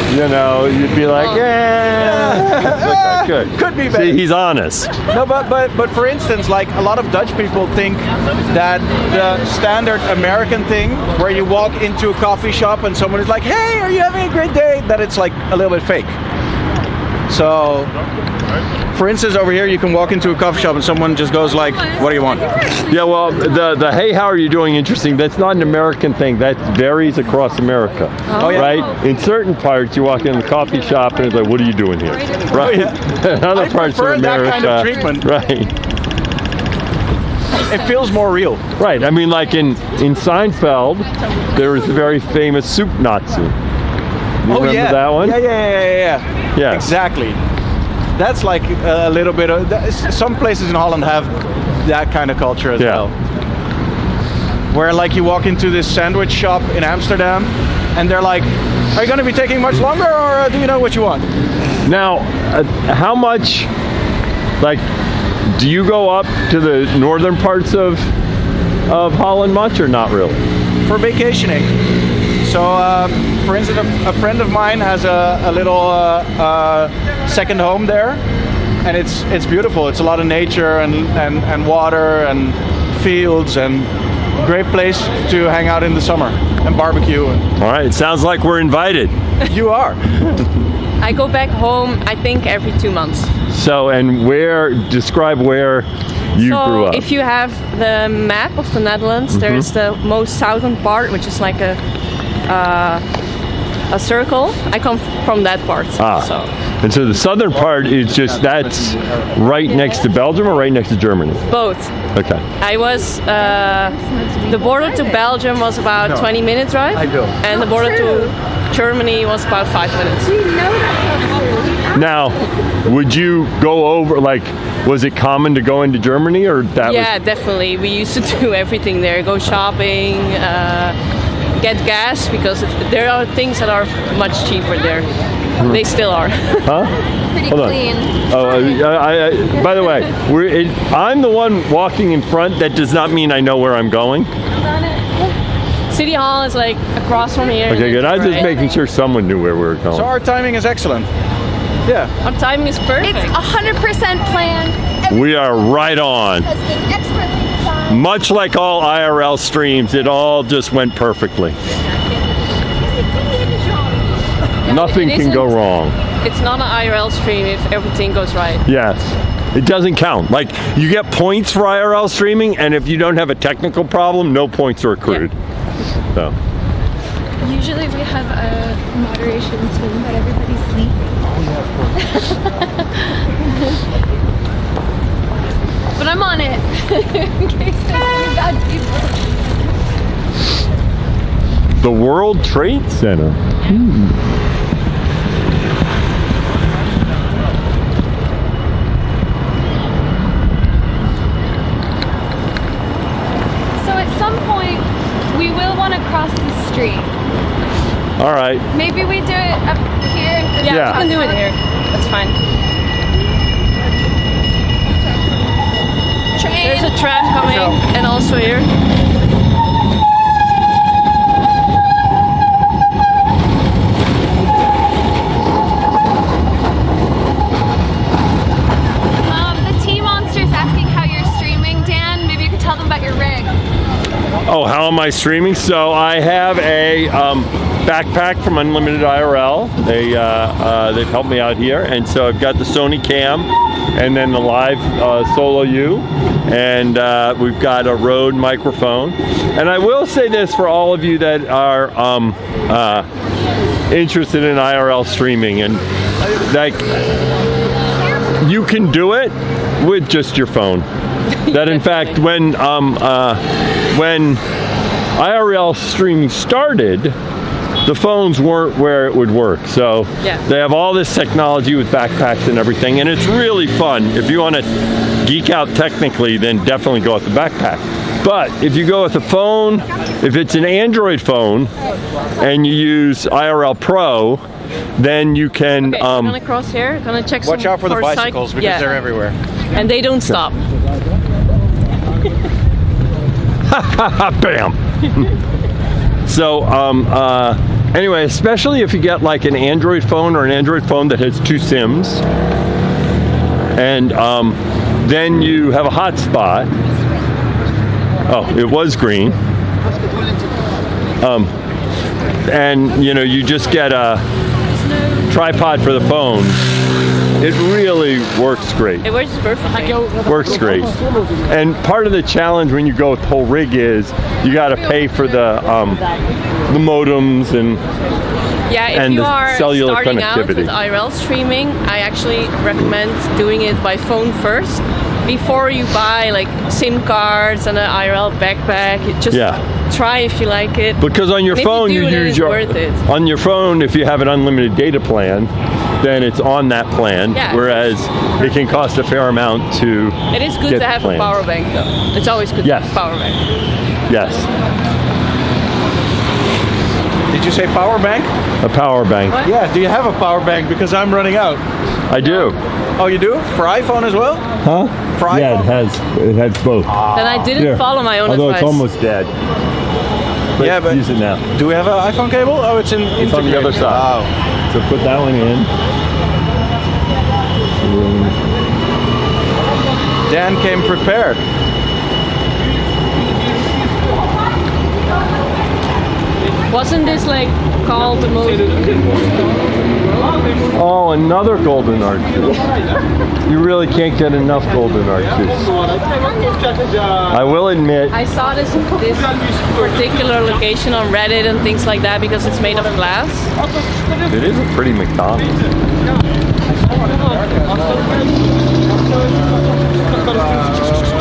You know, you'd be like, yeah, good. Could be See, better. he's honest. No, but for instance, like a lot of Dutch people think that the standard American thing, where you walk into a coffee shop and someone is like, "Hey, are you having a great day?" That it's like a little bit fake. So, for instance, over here you can walk into a coffee shop and someone just goes like, "What do you want?" Yeah, well, the hey, how are you doing? Interesting. That's not an American thing. That varies across America. Oh, yeah. Right? In certain parts, you walk in the coffee shop and it's like, what are you doing here? Right? Oh, yeah. In other parts of America, that kind of treatment. Right. It feels more real. Right. I mean, like in Seinfeld, there was a very famous soup Nazi. You remember that one? Yeah. Yeah. Exactly. That's like a little bit of... Some places in Holland have that kind of culture as well. Where like you walk into this sandwich shop in Amsterdam and they're like, "Are you going to be taking much longer, or do you know what you want?" Now, how much, like, do you go up to the northern parts of Holland much or not really? For vacationing. So, for instance, a friend of mine has a little second home there, and it's beautiful. It's a lot of nature and water and fields, and great place to hang out in the summer and barbecue. All right, it sounds like we're invited. You are. I go back home, I think, every 2 months. So, and describe where you grew up. If you have the map of the Netherlands, there's the most southern part, which is like a circle. I come from that part. And so the southern part is that's right next to Belgium or right next to Germany? Both. Okay. I was, the border to Belgium was about 20 minutes, right? I do. And the border to Germany was about 5 minutes. Now, would you go over, was it common to go into Germany or that? Yeah, definitely. We used to do everything there. Go shopping, get gas, because there are things that are much cheaper there. They still are. Huh? Pretty Hold on. clean. Oh, by the way, I'm the one walking in front. That does not mean I know where I'm going. City Hall is like across from here. Okay, good. I was just making sure someone knew where we were going. So our timing is excellent. Yeah. Our timing is perfect. It's 100% planned. We are right on. Has been expertly designed. Much like all IRL streams, it all just went perfectly. Nothing can go wrong. It's not an IRL stream if everything goes right. Yes. It doesn't count. You get points for IRL streaming, and if you don't have a technical problem, no points are accrued. Yeah. So. Usually we have a moderation team, but everybody's sleeping. But I'm on it. In case there's bad people. The World Trade Center. So at some point, we will want to cross the street. All right. Maybe we do it up here. Yeah, we can do it here. That's fine. Train. There's a tram coming, and also here. The T-Monster's asking how you're streaming, Dan. Maybe you could tell them about your rig. Oh, how am I streaming? So I have a backpack from Unlimited IRL. They've helped me out here, and so I've got the Sony Cam, and then the live Solo U, and we've got a Rode microphone. And I will say this for all of you that are interested in IRL streaming, and you can do it with just your phone. That in fact, when IRL streaming started, the phones weren't where it would work. So they have all this technology with backpacks and everything, and it's really fun. If you want to geek out technically, then definitely go with the backpack. But if you go with a phone, if it's an Android phone and you use IRL Pro, then you can. Okay, I'm gonna cross here. Gonna check. Watch out for the bicycles because they're everywhere. And they don't stop. Bam. So anyway, especially if you get like an Android phone or an Android phone that has 2 SIMs, and then you have a hotspot. Oh, it was green. And you just get a tripod for the phone. It really works great. It works perfectly. Works great. And part of the challenge when you go with the whole rig is you got to pay for the modems and if you are cellular starting out connectivity. with IRL streaming, I actually recommend doing it by phone first before you buy like SIM cards and an IRL backpack. Just try if you like it. Because on your phone you use on your phone, if you have an unlimited data plan, then it's on that plan, whereas it can cost a fair amount to It is good to have a power bank though. It's always good to have a power bank. Yes. Did you say power bank? A power bank. What? Yeah, do you have a power bank? Because I'm running out. I do. Oh, you do? For iPhone as well? Huh? For iPhone? Yeah, it has both. Then I didn't follow my own Although advice. it's almost dead. But Yeah, but use it now. do we have an iPhone cable? Oh, it's in. It's on the other side. Oh. So put that one in. Dan came prepared. Wasn't this like called the most? Oh, another golden arches. You really can't get enough golden arches. I will admit. I saw this particular location on Reddit and things like that because it's made of glass. It is a pretty McDonald's.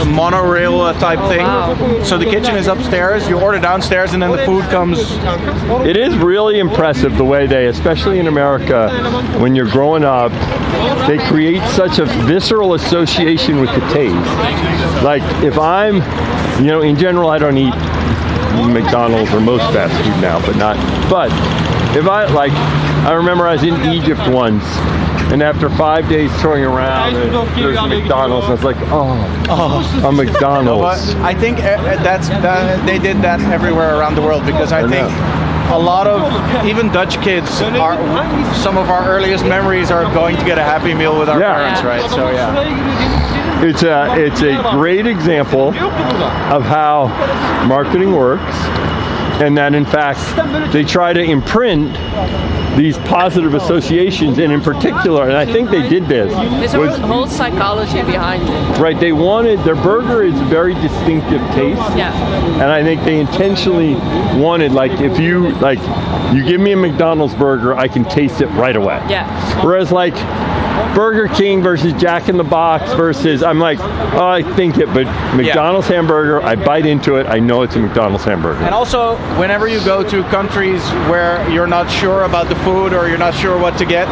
Monorail type thing. Wow. So the kitchen is upstairs. You order downstairs, and then the food comes. It is really impressive the way they, especially in America, when you're growing up, they create such a visceral association with the taste. Like if I'm, in general, I don't eat McDonald's or most fast food now, but if I remember I was in Egypt once, and after 5 days touring around, there's McDonald's, and I was like, a McDonald's. But I think they did that everywhere around the world, because I think a lot of even Dutch kids some of our earliest memories are going to get a Happy Meal with our parents, right? So yeah. It's a great example of how marketing works, and that in fact they try to imprint these positive associations, and in particular, and I think they did this. There's a whole psychology behind it. Right, they wanted, their burger is very distinctive taste. Yeah. And I think they intentionally wanted, if you give me a McDonald's burger, I can taste it right away. Yeah. Whereas Burger King versus Jack in the Box versus, I'm like, I think it, but McDonald's hamburger, I bite into it, I know it's a McDonald's hamburger. And also, whenever you go to countries where you're not sure about the food or you're not sure what to get,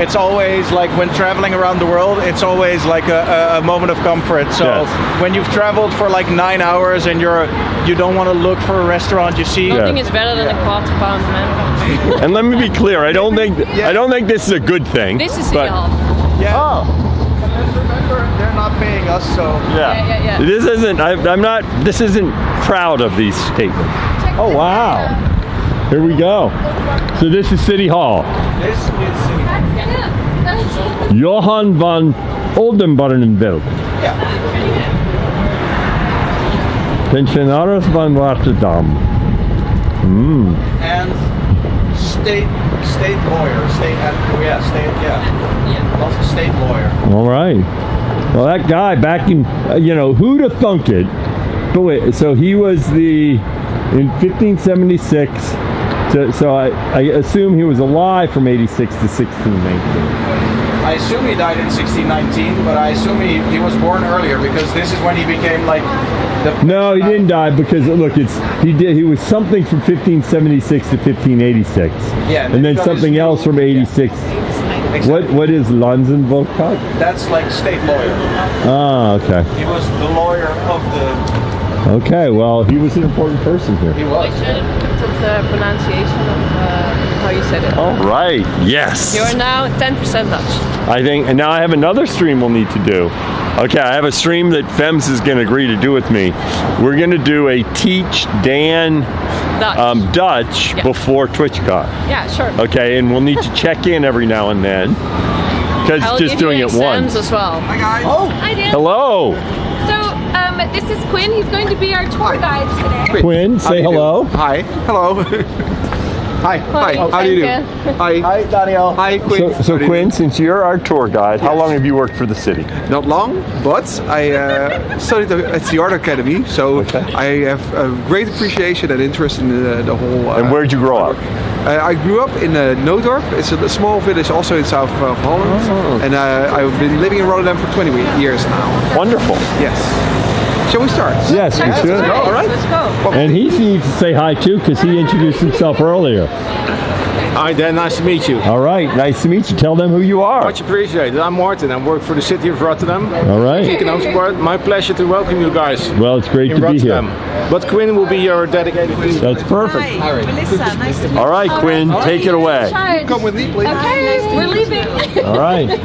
it's always when traveling around the world, it's always a moment of comfort. So when you've traveled for 9 hours and you don't want to look for a restaurant, you see. Nothing is better than a quarter pound man. And let me be clear, I don't think this is a good thing. This is but, yeah. Oh. Remember, they're not paying us, so. Yeah. This isn't proud of these statements. Oh, wow. Here we go. So this is City Hall. This is City Hall. Johan van Oldenbarneveld. Yeah. Pensionaris van Rotterdam. And state lawyer, state lawyer. All right. Well, that guy back in, who'd have thunk it? But wait, so he was in 1576. So I assume he was alive from 86 to 1619. I assume he died in 1619, but I assume he was born earlier, because this is when he became No, he didn't die, because look, he was something from 1576 to 1586. Yeah. And then something else from 86. Exactly. What is Lanzenvolkart? That's state lawyer. Ah, okay. He was the lawyer of the. Okay, well, he was an important person here. He was. The pronunciation of how you said it. All right. Yes. You are now 10% Dutch. I think, and now I have another stream we'll need to do. Okay, I have a stream that Fems is going to agree to do with me. We're going to do a Teach Dan Dutch before TwitchCon. Yeah, sure. Okay, and we'll need to check in every now and then, because just doing it once. As well. Hi guys. Oh, hi Dan. Hello. So, this is Quinn. He's going to be our tour guide today. Quinn, say hello. Hi. Hello. Hi. How do you do? Hi, Daniel. Hi, Quinn. So Quinn, since you're our tour guide, how long have you worked for the city? Not long, but I studied at the Art Academy, so I have a great appreciation and interest in the whole. And where'd you grow up? I grew up in Noodorp. It's a small village also in south of Holland, and I've been living in Rotterdam for 20 years now. Wonderful. Yes. Shall we start? Yes, we should. All right. Let's go. And he needs to say hi too, because he introduced himself earlier. Hi Dan, nice to meet you. All right, nice to meet you. Tell them who you are. Much appreciated. I'm Martin. I work for the city of Rotterdam. All right. Economic part. My pleasure to welcome you guys. Well, it's great to be here. But Quinn will be your dedicated team. That's perfect. Hi, Melissa, nice to meet you. All right, Quinn, take it away. Come with me, please. Okay, we're leaving. All right.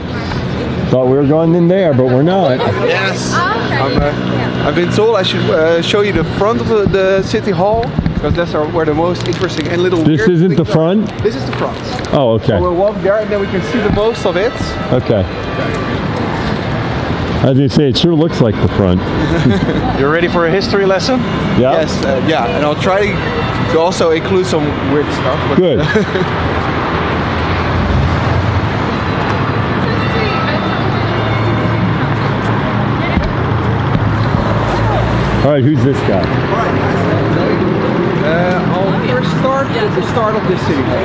Thought we were going in there, but we're not. Yes. I've been told I should show you the front of the city hall. because that's where the most interesting and little This weird isn't the things are. front? This is the front. Oh, okay. So we'll walk there and then we can see the most of it. Okay. As you say, it sure looks like the front. You're ready for a history lesson? Yeah. Yes, yeah, and I'll try to also include some weird stuff. But Good. All right, who's this guy? I'll first start with the start of this city hall.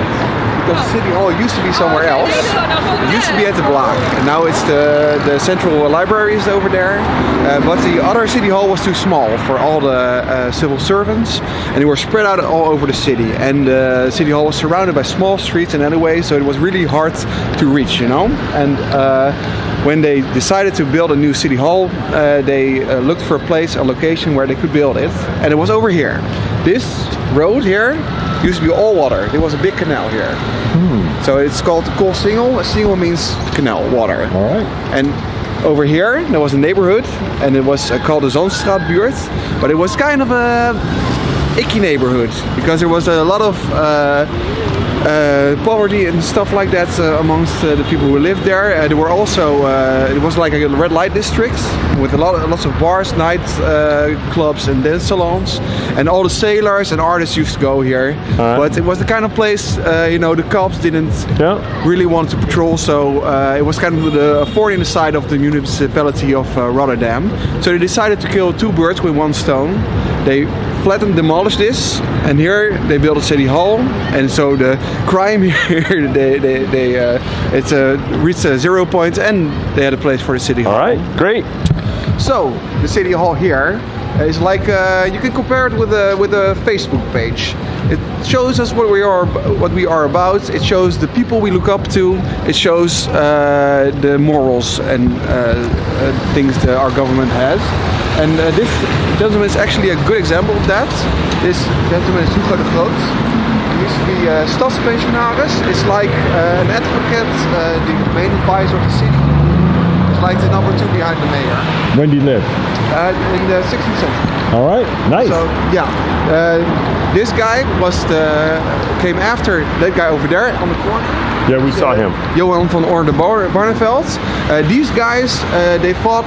Because the city hall used to be somewhere else. It used to be at the block, and now it's the central library is over there. But the other city hall was too small for all the civil servants, and they were spread out all over the city. And the city hall was surrounded by small streets and alleyways, so it was really hard to reach, you know. And when they decided to build a new city hall, they looked for a place, a location where they could build it, and it was over here. This road here used to be all water. There was a big canal here. So it's called the Koolsingel. A singel means canal, water. All right. And over here there was a neighborhood, and it was called the Zandstraatbuurt, but it was kind of a icky neighborhood because there was a lot of poverty and stuff like that amongst the people who lived there. There were also it was like a red light district with lots of bars, night clubs and dance salons, and all the sailors and artists used to go here. But it was the kind of place you know, the cops didn't really want to patrol, so it was kind of a thorn in the side of the municipality of Rotterdam. So they decided to kill two birds with one stone. They flattened, demolished this, and here they built a city hall, and so the crime here it's reached a 0 point, and they had a place for the city hall. All right, great. So the city hall here is like you can compare it with a Facebook page. It shows us what we are about. It shows the people we look up to. It shows the morals and things that our government has. And this gentleman is actually a good example of that. This gentleman is Hugo de Groot. He used to be stadspensionaris. It's like an advocate, the main advisor of the city. It's like the number 2 behind the mayor. When did he live? In the 16th century. All right, nice. So yeah, this guy came after that guy over there on the corner. Yeah, we saw him. Johan van Barneveld. These guys, they fought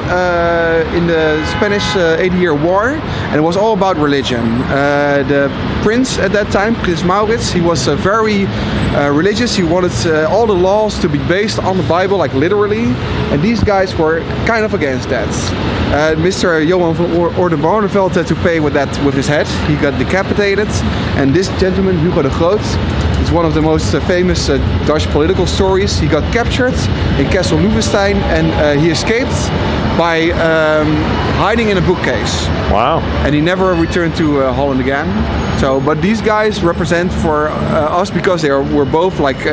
in the Spanish 80-year War, and it was all about religion. The prince at that time, Prince Maurits, he was very religious. He wanted all the laws to be based on the Bible, like literally, and these guys were kind of against that. Mr. Johan van Barneveld had to pay with his head. He got decapitated, and this gentleman, Hugo de Groot, is one of the most famous Dutch political stories. He got captured in Castle Loevestein, and he escaped by hiding in a bookcase. Wow. And he never returned to Holland again. So, but these guys represent for us because they were both like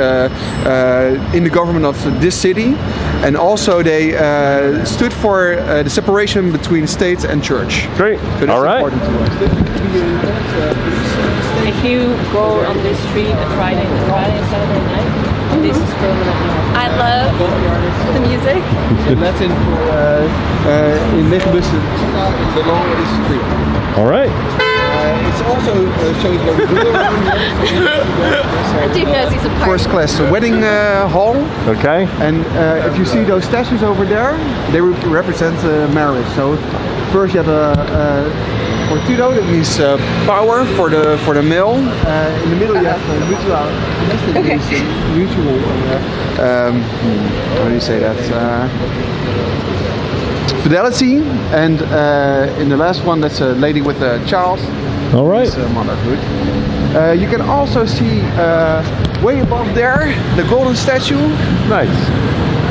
in the government of this city, and also they stood for the separation between state and church. Great. So that's all right. important to us. If you go on this street at Friday and Saturday night, this is permanently. I love the music. And that's in Lichenbus, the long street. All right. It also shows what we do around I do know these are first class wedding hall. Okay. And if you see those statues over there, they represent marriage. So first you have a Fortuno, that means power for the male. In the middle you have mutual. Mutual. How do you say that? Fidelity. And in the last one, that's a lady with a child. All right. Motherhood. You can also see way above there the golden statue. Nice.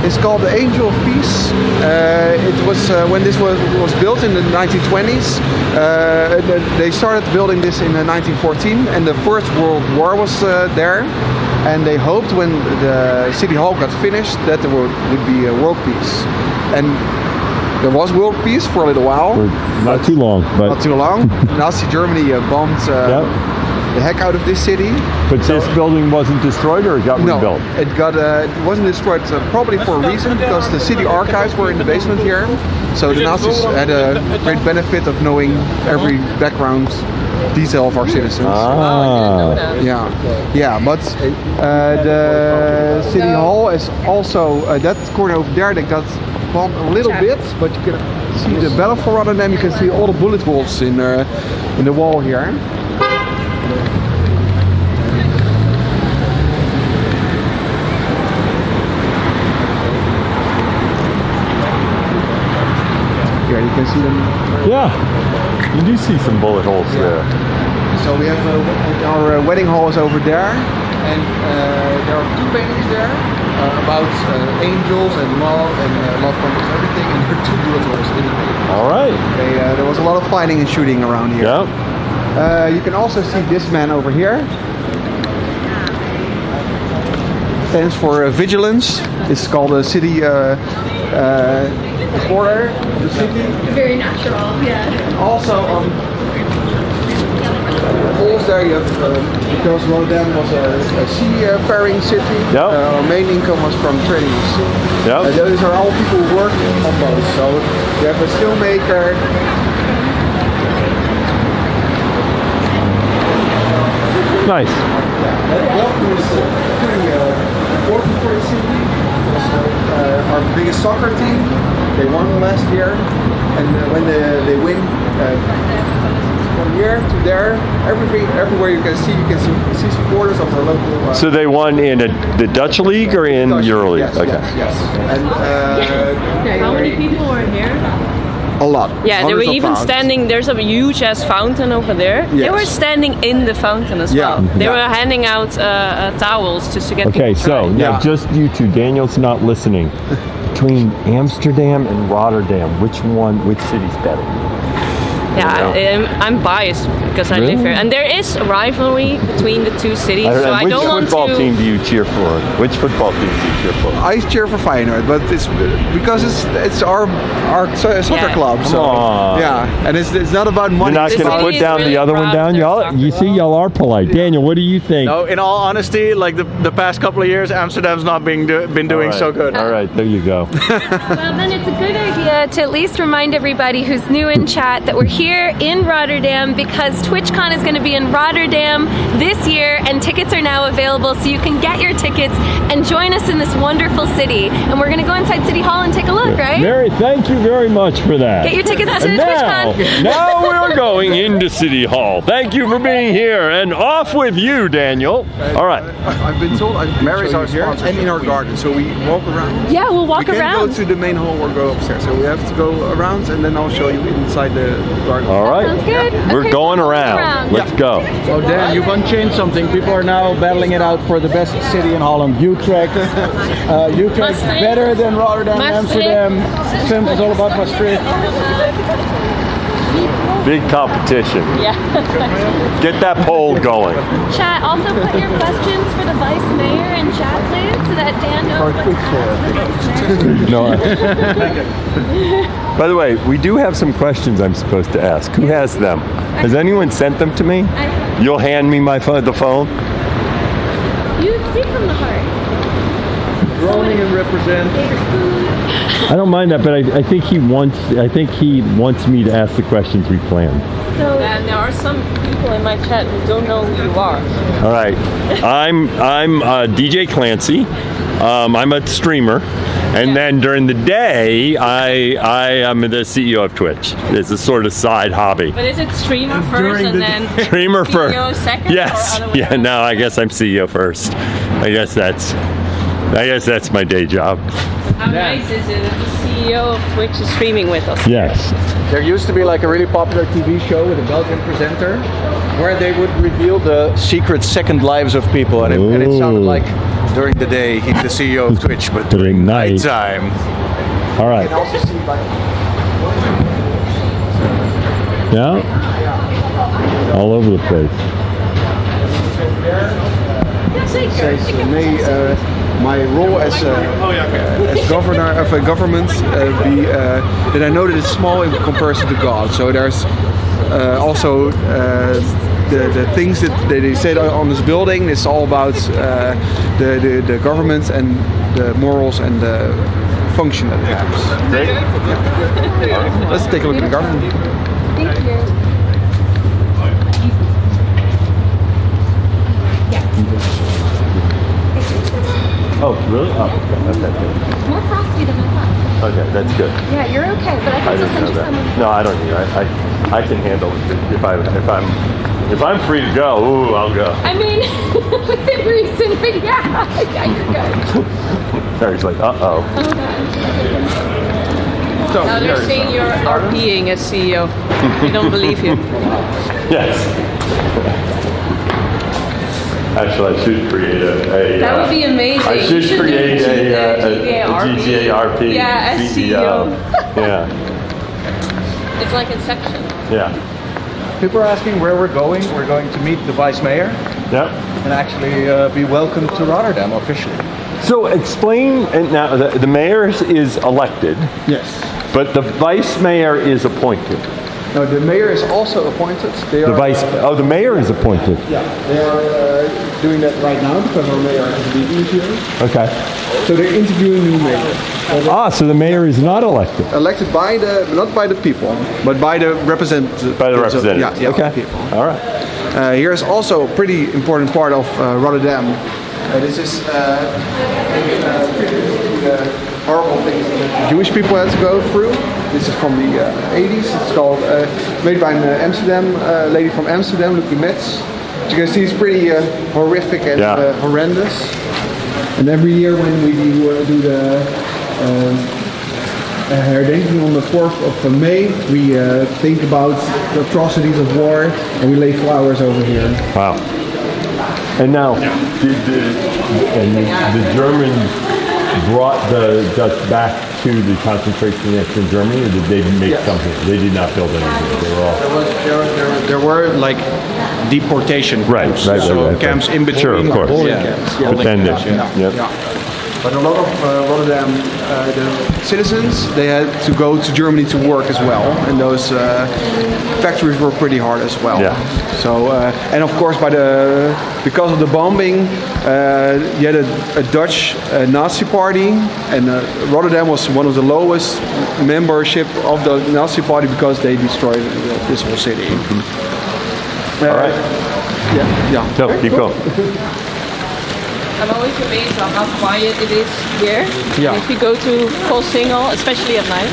It's called the Angel of Peace. It was when this was built in the 1920s. They started building this in 1914, and the First World War was there. And they hoped when the city hall got finished that there would be a world peace. And there was world peace for a little while. Not too long, but not too long. Nazi Germany bombed the heck out of this city. But this building wasn't destroyed, or it got rebuilt? No, it wasn't destroyed probably for a reason, because the city archives were in the basement here. So the Nazis had a great benefit of knowing every background detail of our citizens. Yeah. But the city hall is also that corner over there. They got bumped a little bit, but you can see the Mayor of Rotterdam. You can see all the bullet holes in the wall here. Here you can see them. Yeah, you do see some bullet holes there. So we have our wedding hall is over there, and there are 2 paintings there about angels and love and love conquers everything, and there are 2 bullet holes in the painting. All right. There was a lot of fighting and shooting around here. Yeah. You can also see this man over here. Stands for vigilance. It's called a city reporter of the city. Very natural, yeah. Also holes there you have, because Rotterdam was a seafaring city. Yep. Our main income was from trading the sea. Yep. Those are all people who work on boats. So you have a steelmaker. Nice. That welcome is pretty important for the city. Our biggest soccer team, they won last year, and when they win from here to there, everywhere you can see supporters of our local. So they won in the Dutch league or in EuroLeague? Yes, okay. Yes. And how many people were here? A lot. Yeah, they were Hundreds of even pounds. standing. There's a huge ass fountain over there. They Yes. were standing in the fountain as well. They were handing out towels just to get Okay, people so dry. now just you two. Daniel's not listening. Between Amsterdam and Rotterdam, which city's better? Yeah, I'm biased because I live here, and there is a rivalry between the 2 cities. So I don't want to. Which football team do you cheer for? Which football team do you cheer for? I cheer for Feyenoord, but it's because it's our soccer club. So and it's not about money. You're not going to put down the other one down. Y'all are polite. Daniel, what do you think? No, in all honesty, like the past couple of years, Amsterdam's not been doing so good. All right, there you go. Well, then it's a good idea to at least remind everybody who's new in chat that we're here in Rotterdam because TwitchCon is going to be in Rotterdam this year, and tickets are now available, so you can get your tickets and join us in this wonderful city. And we're going to go inside City Hall and take a look, right? Mary, thank you very much for that. Get your tickets to And TwitchCon. Now we're going into City Hall. Thank you for being here, and off with you, Daniel. All right. I've been told Mary's our sponsor and in our garden, so we walk around. Yeah, we'll walk we can't around. go to the main hall or go upstairs, so we have to go around, and then I'll show you inside the garden. All right. Sounds good. We're Okay, going so around. Let's go. So Dan, you've unchanged something. People are now battling it out for the best city in Holland. Utrecht. Utrecht better than Rotterdam, Amsterdam. Fems is all about Maastricht. Big competition. Yeah. Get that poll going. Chat, also put your questions for the vice mayor in chat, please, so that Dan knows what to ask the vice mayor. By the way, we do have some questions I'm supposed to ask. Who has them? Has anyone sent them to me? You'll hand me the phone? You speak from the heart. Groningen and represent. I don't mind that, but I think he wants me to ask the questions we planned. So, and there are some people in my chat who don't know who you are. All right, I'm DJ Clancy. I'm a streamer, and then during the day, I am the CEO of Twitch. It's a sort of side hobby. But is it streamer first and then streamer CEO first? second? Yes. Yeah. No, I guess I'm CEO first. I guess that's my day job. How nice is it that the CEO of Twitch is streaming with us? Yes. There used to be like a really popular TV show with a Belgian presenter where they would reveal the secret second lives of people, and it sounded like during the day he's the CEO of Twitch, but during night time. All right. You can also see like all over the place. My role as governor of a government that I know that it's small in comparison to God. So there's also the things that they said on this building. It's all about the government and the morals and the function that it has. Great. Yeah. Let's take a look at the garden. Thank you. Oh, really? Oh, okay. That's good. More frosty than I thought. Okay, that's good. Yeah, you're okay, but I can still send you some. No, I don't need it. I can handle it if I'm free to go. Ooh, I'll go. I mean, within reason, but yeah, you're good. Terry's like, uh-oh. So now they're saying you're RPing as CEO. We don't believe you. Yes. Actually, I should create a that would be amazing. I should create a GTA RP yeah, as CEO. Yeah. It's like Inception. Yeah. People are asking where we're going. We're going to meet the vice mayor. Yep. And actually be welcomed to Rotterdam officially. So explain, and now the mayor is elected. Yes. But the vice mayor is appointed. No, the mayor is also appointed. The mayor is appointed. Yeah, they are doing that right now because our mayor has to be easier. Okay. So they're interviewing new mayor. So the mayor is not elected. Elected by not by the people, but by the representatives. By the representatives. Yeah, okay. People. All right. Here's also a pretty important part of Rotterdam. This is horrible things that Jewish people had to go through. This is from the 80s. It's called, made by an lady from Amsterdam, Lucky Metz. As you can see, it's pretty horrific and horrendous. And every year when we do the herdenking on the 4th of May, we think about the atrocities of war and we lay flowers over here. Wow. And now, the Germans brought the Dutch back to the concentration camps in Germany, or did they make something? They did not build anything. They were all... There were like deportation camps, camps in between. Sure, of course. But then, But a lot of Rotterdam, the citizens, they had to go to Germany to work as well, and those factories were pretty hard as well. Yeah. So, and of course, because of the bombing, you had a Dutch Nazi party, and Rotterdam was one of the lowest membership of the Nazi party because they destroyed this whole city. All right. Yeah. So, keep going. I'm always amazed at how quiet it is here. Yeah. If you go to Koolsingel, especially at night.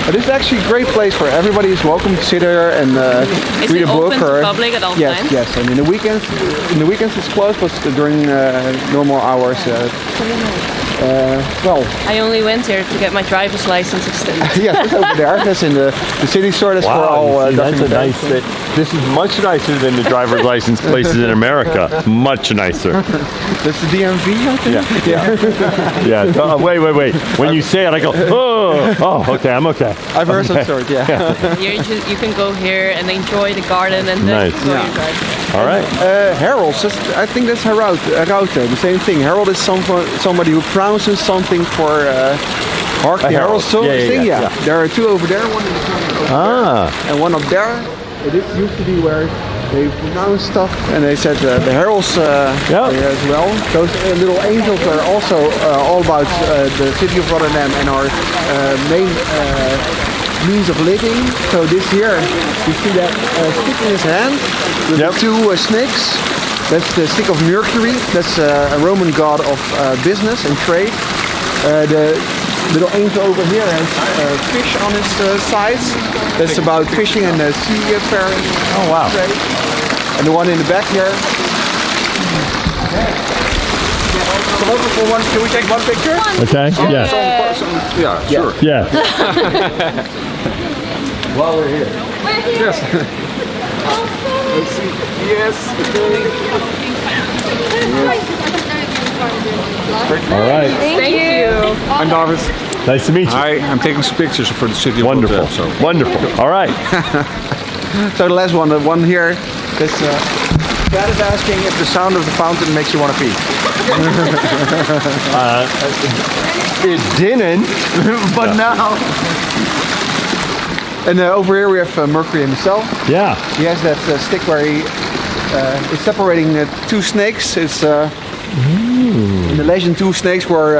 But it's actually a great place where everybody is welcome to sit here and read a book. Is it open to public at all times? Yes. And in the weekends it's closed, but during normal hours. I only went here to get my driver's license extended. Yes, it's over there. That's in the city store. That's for all. That's a nice. This is much nicer than the driver's license places in America. Much nicer. That's the DMV, I think. Yeah. Wait. When you say it, I go, oh, okay, I'm okay. I've heard some stories. Yeah. You can go here and enjoy the garden and then go your drive. All right. Harold, I think that's Harold. The same thing. Harold is somebody who pronounces something for Hark the Herald thing. Yeah. There are two over there, one in the corner over there, and one up there. This used to be where they pronounced stuff, and they said the heralds as well. Those little angels are also all about the city of Rotterdam and our main means of living. So this year, you see that stick in his hand with the two snakes. That's the stick of Mercury. That's a Roman god of business and trade. The little angel over here has fish on his sides. That's about fishing and seafaring. Oh wow! Trade. And the one in the back here. Can we take one picture? Okay. Yeah. Sure. Yeah. While we're here. Yes. Let's see. Yes. All right. Thank you. I'm David. Nice to meet you. Hi, I'm taking some pictures for the city of Wonderful. Rotterdam. Wonderful. All right. So the last one, the one here, this Dad is asking if the sound of the fountain makes you want to pee. It didn't, but now. And over here we have Mercury himself. Yeah. He has that stick where he is separating two snakes. It's In the legend, two snakes were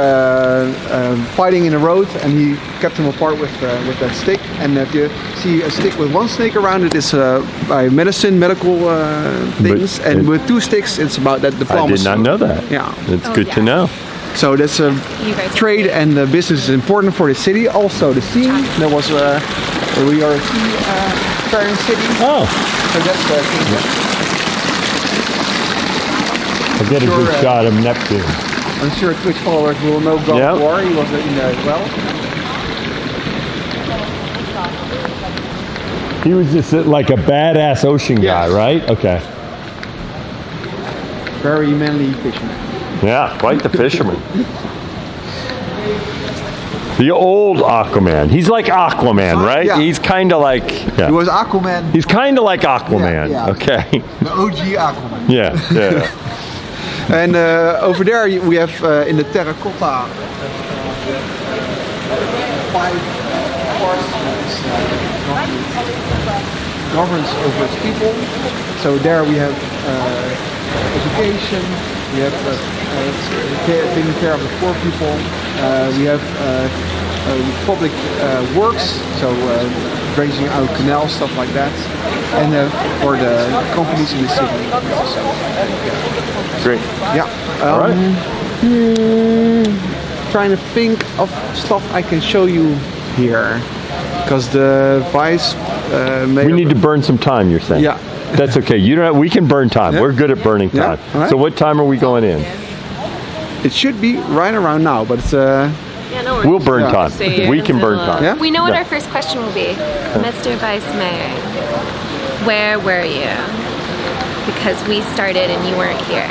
fighting in the road, and he kept them apart with that stick. And if you see a stick with one snake around it, it's by medical things, and with two sticks, it's about that diplomacy. I did not know that. Yeah, it's good to know. So that's trade and business is important for the city. Also, the sea. There was we are a seafaring city. Oh, so that's I get a good shot of Neptune. I'm sure Twitch followers will know God War. He was in there as well. He was just like a badass ocean guy, right? Okay. Very manly fisherman. Yeah, quite the fisherman. The old Aquaman. He's like Aquaman, right? Yeah. He's kind of like... Yeah. He was Aquaman. He's kind of like Aquaman, okay. The OG Aquaman. Yeah. And over there we have in the terracotta 5 horses governs over its people. So there we have education, we have taking care of the poor people, we have public works, so dredging out canals, stuff like that, and for the companies in the city. Great. Yeah. All right. Trying to think of stuff I can show you here, because the vice mayor. We need to burn some time, you're saying? Yeah. That's okay. You don't. We can burn time. We're good at burning time. Right. So what time are we going in? It should be right around now, but it's we'll burn time. We can burn time. Yeah? We know what our first question will be. Mr. Vice Mayor, where were you? Because we started and you weren't here.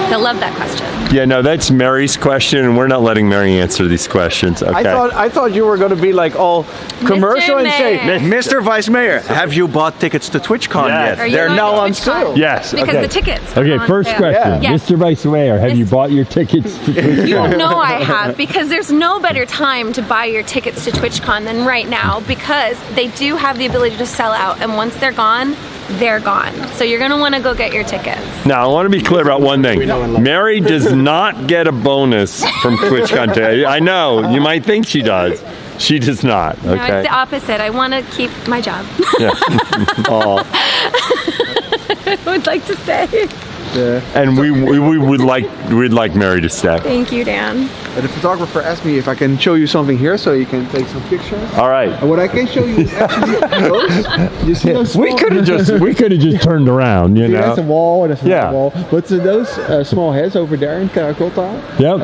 He'll love that question. Yeah, no, that's Mary's question, and we're not letting Mary answer these questions. Okay. I thought you were going to be like all commercial and say, Mr. Vice Mayor, have you bought tickets to TwitchCon yet? They're now on sale. Yes. Because the tickets. Okay, first question. Yes. Mr. Vice Mayor, have you bought your tickets to TwitchCon? You know I have, because there's no better time to buy your tickets to TwitchCon than right now, because they do have the ability to sell out, and once they're gone, they're gone. So you're going to want to go get your tickets. Now, I want to be clear about one thing. Mary does not get a bonus from TwitchCon today. I know, you might think she does. She does not, okay? No, it's the opposite. I want to keep my job. Yeah. I would like to stay. And we'd like Mary to stay. Thank you, Dan. The photographer asked me if I can show you something here so you can take some pictures. All right. And what I can show you is actually those. You see those? We could have just turned around, you know. That's a wall. That's a wall. But those small heads over there in terracotta. Yep.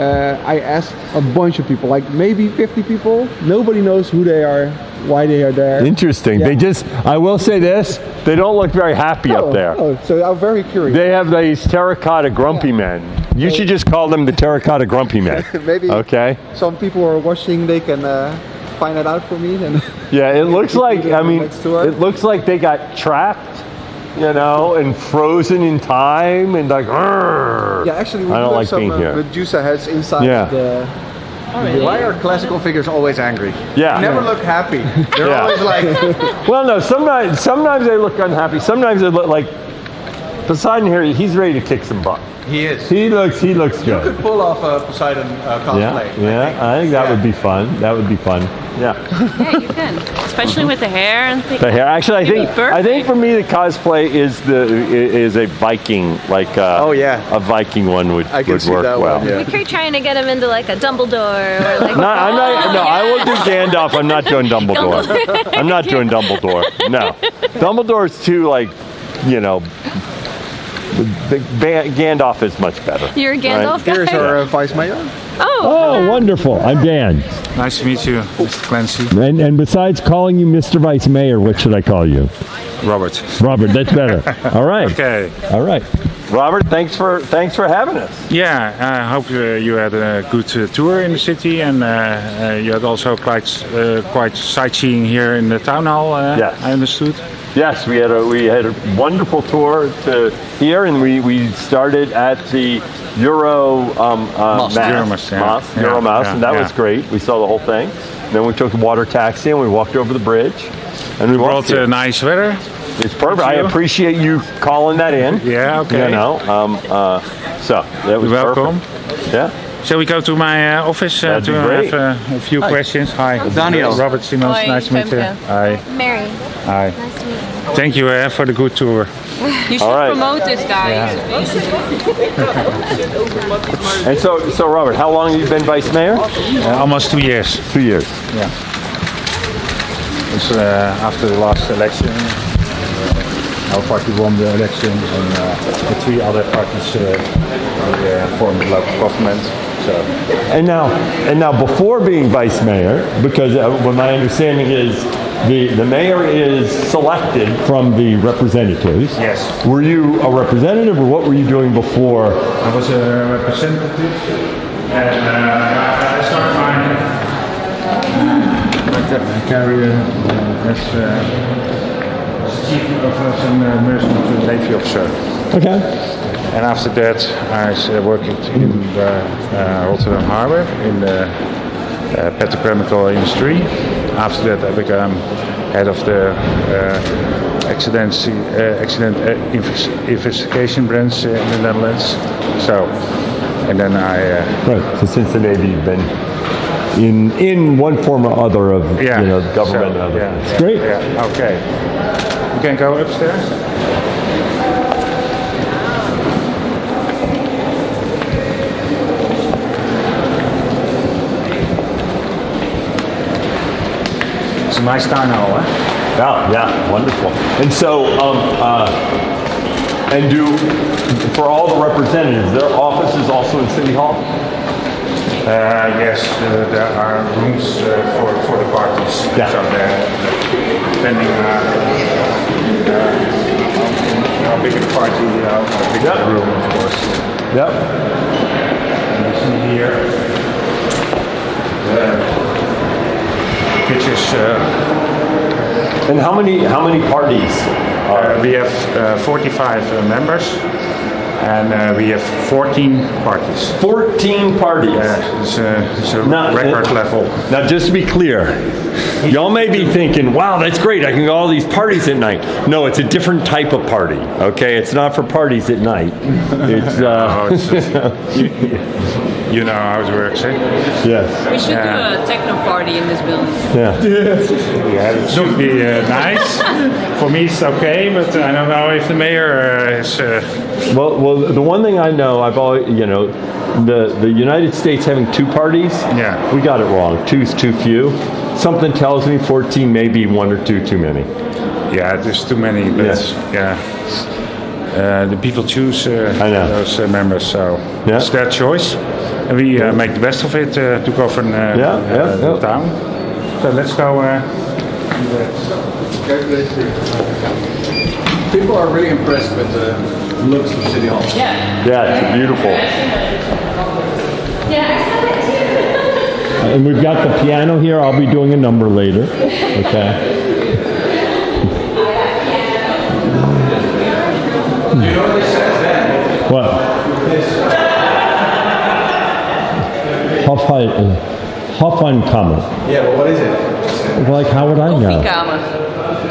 I asked a bunch of people, like maybe 50 people. Nobody knows who they are, why they are there. Interesting. Yeah. I will say this, they don't look very happy up there. Oh, so I'm very curious. They have these terracotta grumpy men. You should just call them the terracotta grumpy men. Maybe okay. Some people are watching, they can find it out for me. Then. Yeah, it looks like, it looks like they got trapped, you know, and frozen in time and like, yeah, actually, we I don't like some being here. Medusa heads inside the... Why are classical figures always angry? Yeah. They never look happy. They're always like... Well, no, sometimes they look unhappy. Sometimes they look like... Poseidon here, he's ready to kick some butt. He is. He looks good. You could pull off a Poseidon cosplay. I think that would be fun. That would be fun. Yeah. Yeah, you can, especially with the hair and things. The hair. Actually, I think for me the cosplay is a Viking, like a Viking one would work well. We could try to get him into like a Dumbledore or like. I won't do Gandalf. I'm not doing Dumbledore. I'm not doing Dumbledore. No, Dumbledore's too like, you know. Gandalf is much better. You're a Gandalf guy? Here's our Vice Mayor. Oh, wonderful. I'm Dan. Nice to meet you, Mr. Clancy. And besides calling you Mr. Vice Mayor, what should I call you? Robert. Robert, that's better. All right. Okay. All right. Robert, thanks for having us. Yeah, I hope you had a good tour in the city, and you had also quite sightseeing here in the town hall. Yes. I understood. Yes, we had a wonderful tour to here, and we started at the Euromast, and that was great. We saw the whole thing. Then we took the water taxi and we walked over the bridge, and we brought nice weather. It's perfect. I appreciate you calling that in. Yeah, okay. You know, so that was welcome. Perfect. Yeah. Shall we go to my office to have a few questions? Hi. Daniel. Robert Simons, Hi, nice to meet you. Femke. Hi. Mary. Hi. Nice to meet you. Thank you for the good tour. You should promote this guy. And so Robert, how long have you been vice mayor? Almost 2 years. 2 years. Yeah. It's after the last election. Our party won the election, and the 3 other parties formed the local government. So. And now, before being vice mayor, because what my understanding is, the mayor is selected from the representatives. Yes. Were you a representative, or what were you doing before? I was a representative, and I started my career as chief of an emergency navy officer. Okay. And after that, I worked in the Rotterdam Harbor in the petrochemical industry. After that, I became head of the accident investigation branch in the Netherlands. So, and then I. Right. So since the Navy, you've been in one form or other of government. So, It's great. Yeah. Okay. You can go upstairs. It's a nice town hall, eh? Yeah, wonderful. And so, for all the representatives, their office is also in City Hall? Yes, there are rooms for the parties. Yeah. So depending how big the party, how big the room, of course. Yep. And you see here the pictures. And how many parties? We have 45 members, and we have 14 parties. 14 parties. It's a record level. Now, just to be clear, y'all may be thinking, "Wow, that's great! I can go to all these parties at night." No, it's a different type of party. Okay, it's not for parties at night. It's you know how it works, eh? Yes. We should do a techno party in this building. Yeah. Yeah, it should be nice. For me, it's okay, but I don't know if the mayor is. Well, the one thing I know, I've always, the United States having 2 parties. Yeah. We got it wrong. 2's too few. Something tells me 14 may be 1 or 2 too many. Yeah, there's too many, but the people choose those members, so it's their choice. And we make the best of it to govern the town. So let's go. People are really impressed with the looks of City Hall. Yeah, it's beautiful. And we've got the piano here. I'll be doing a number later. Okay. You know what this says then? What? Hofweinkammer. Yeah, but what is it? Like, how would I know?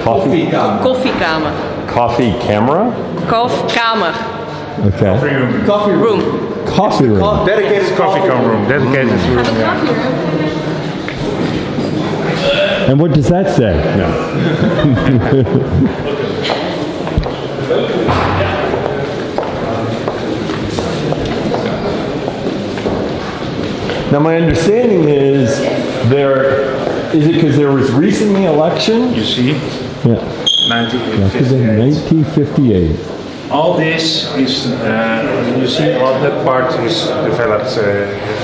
Koffiekamer. Koffiekamer. Coffee camera? Kofkamer. Okay. Coffee room. Coffee room. Dedicated coffee room. Dedicated room. And what does that say? No. Now, my understanding is is it because there was recently election? You see? Yeah. 1958. All this is, you see, all that part is developed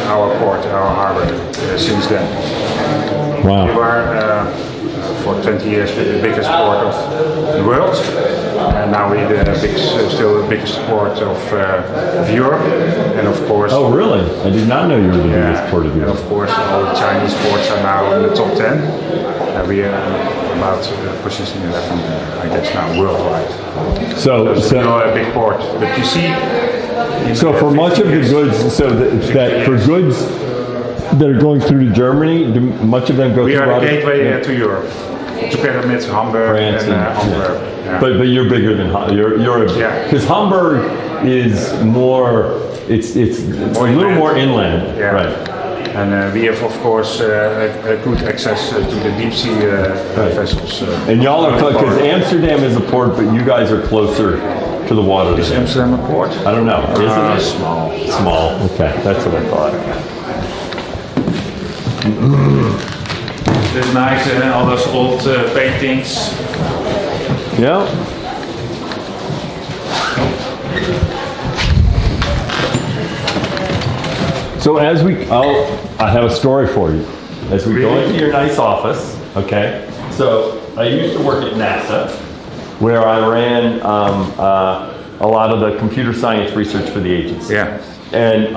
our port, our harbor, since then. Wow. We were for 20 years the biggest port of the world, and now we're still the biggest port of Europe, and of course. Oh, really? I did not know you were the biggest port of Europe. And of course, all the Chinese ports are now in the top 10. We are about position 11, I guess now worldwide. So a big port, but you see. So for much of the goods, that for goods that are going through to Germany, much of them go through. We are the gateway to Europe, together with Hamburg France and Antwerp. But you're bigger than you're because Hamburg is more. It's a little more inland, right? And we have, of course, a good access to the deep sea vessels. And y'all are because Amsterdam is a port, but you guys are closer to the water. Is Amsterdam a port? I don't know. Isn't it? Small. Small. Okay, that's what I thought. It's nice, all those old paintings. Yeah. So as I have a story for you. As we go into your nice office, okay? So I used to work at NASA, where I ran a lot of the computer science research for the agency. Yeah. And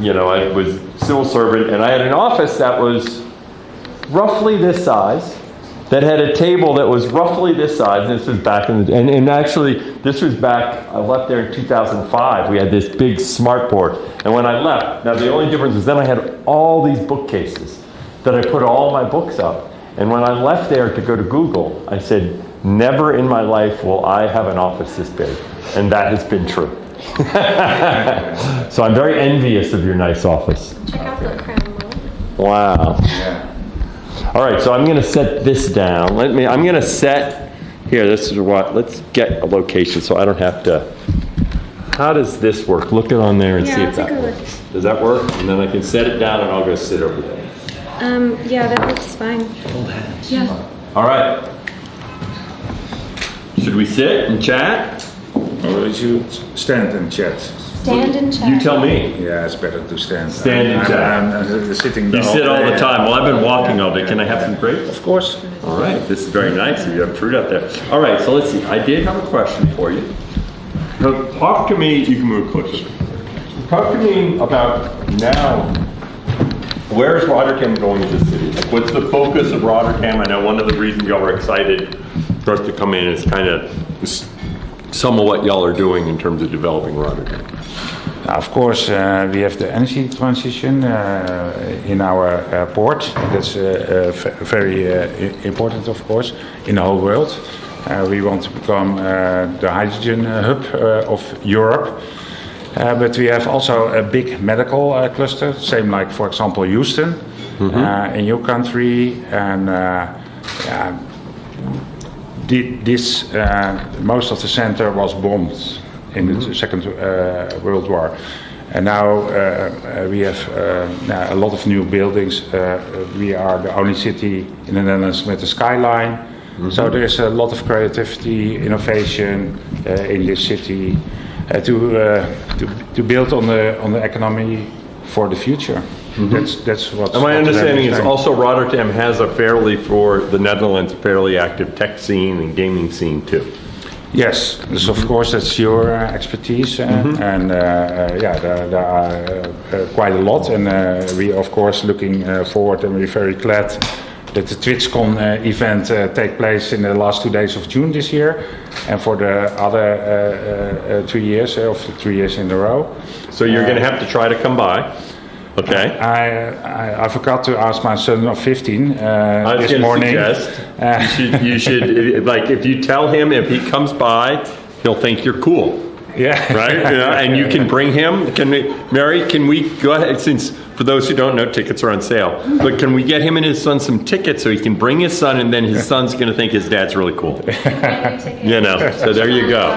you know, I was civil servant, and I had an office that was roughly this size, that had a table that was roughly this size. And this was back in the, and actually, this was back, I left there in 2005. We had this big smart board. And when I left, now the only difference was then I had all these bookcases that I put all my books up. And when I left there to go to Google, I said, never in my life will I have an office this big. And that has been true. So I'm very envious of your nice office. Check out the crown. Wow. Yeah. All right, so I'm going to set this down. I'm going to set, here, this is what, let's get a location so I don't have to, how does this work? Look it on there and see if that works. Does that work? And then I can set it down and I'll go sit over there. Yeah, that looks fine. Yeah. All right. Should we sit and chat? Or should you stand and chat? Stand and chat. You tell me. Yeah, it's better to stand. Stand and chat. I'm sitting. You sit all the time. Well, I've been walking all day. Can I have some grapes? Of course. All right. This is very nice. You have fruit out there. All right. So let's see. I did have a question for you. Now, talk to me. You can move closer. Talk to me about now. Where is Rotterdam going as a city? Like, what's the focus of Rotterdam? I know one of the reasons y'all were excited for us to come in is kind of some of what y'all are doing in terms of developing Rotterdam. Of course, we have the energy transition in our port. That's very important, of course, in the whole world. We want to become the hydrogen hub of Europe. But we have also a big medical cluster, same like, for example, Houston, in your country. And most of the center was bombed in the Second World War. And now we have a lot of new buildings. We are the only city in the Netherlands with a skyline. So there is a lot of creativity, innovation in this city to build on the economy for the future. That's what. And my understanding is also Rotterdam has for the Netherlands, fairly active tech scene and gaming scene too. Yes, so of course that's your expertise, and there are quite a lot, and we of course looking forward, and we're very glad that the TwitchCon event take place in the last 2 days of June this year, and for the other 3 years, of 3 years in a row. So you're going to have to try to come by. Okay. I forgot to ask my son of 15 this morning. You should like if you tell him if he comes by, he'll think you're cool. Yeah. Right. And you can bring him. Mary? Can we go ahead? Since for those who don't know, tickets are on sale. But can we get him and his son some tickets so he can bring his son, and then his son's going to think his dad's really cool. You know. So there you go.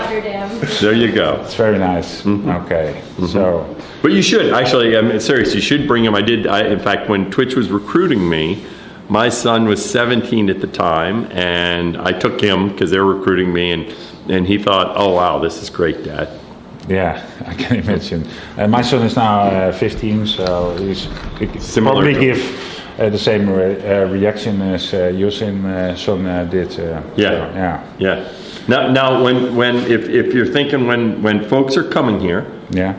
There you go. It's very nice. Okay. So. But you should actually. I'm serious. You should bring him. In fact, when Twitch was recruiting me, my son was 17 at the time, and I took him because they were recruiting me, and he thought, "Oh wow, this is great, Dad." Yeah, I can imagine. My son is now 15, so he probably give the same reaction as Josin's son did. Yeah. Now, if you're thinking when folks are coming here,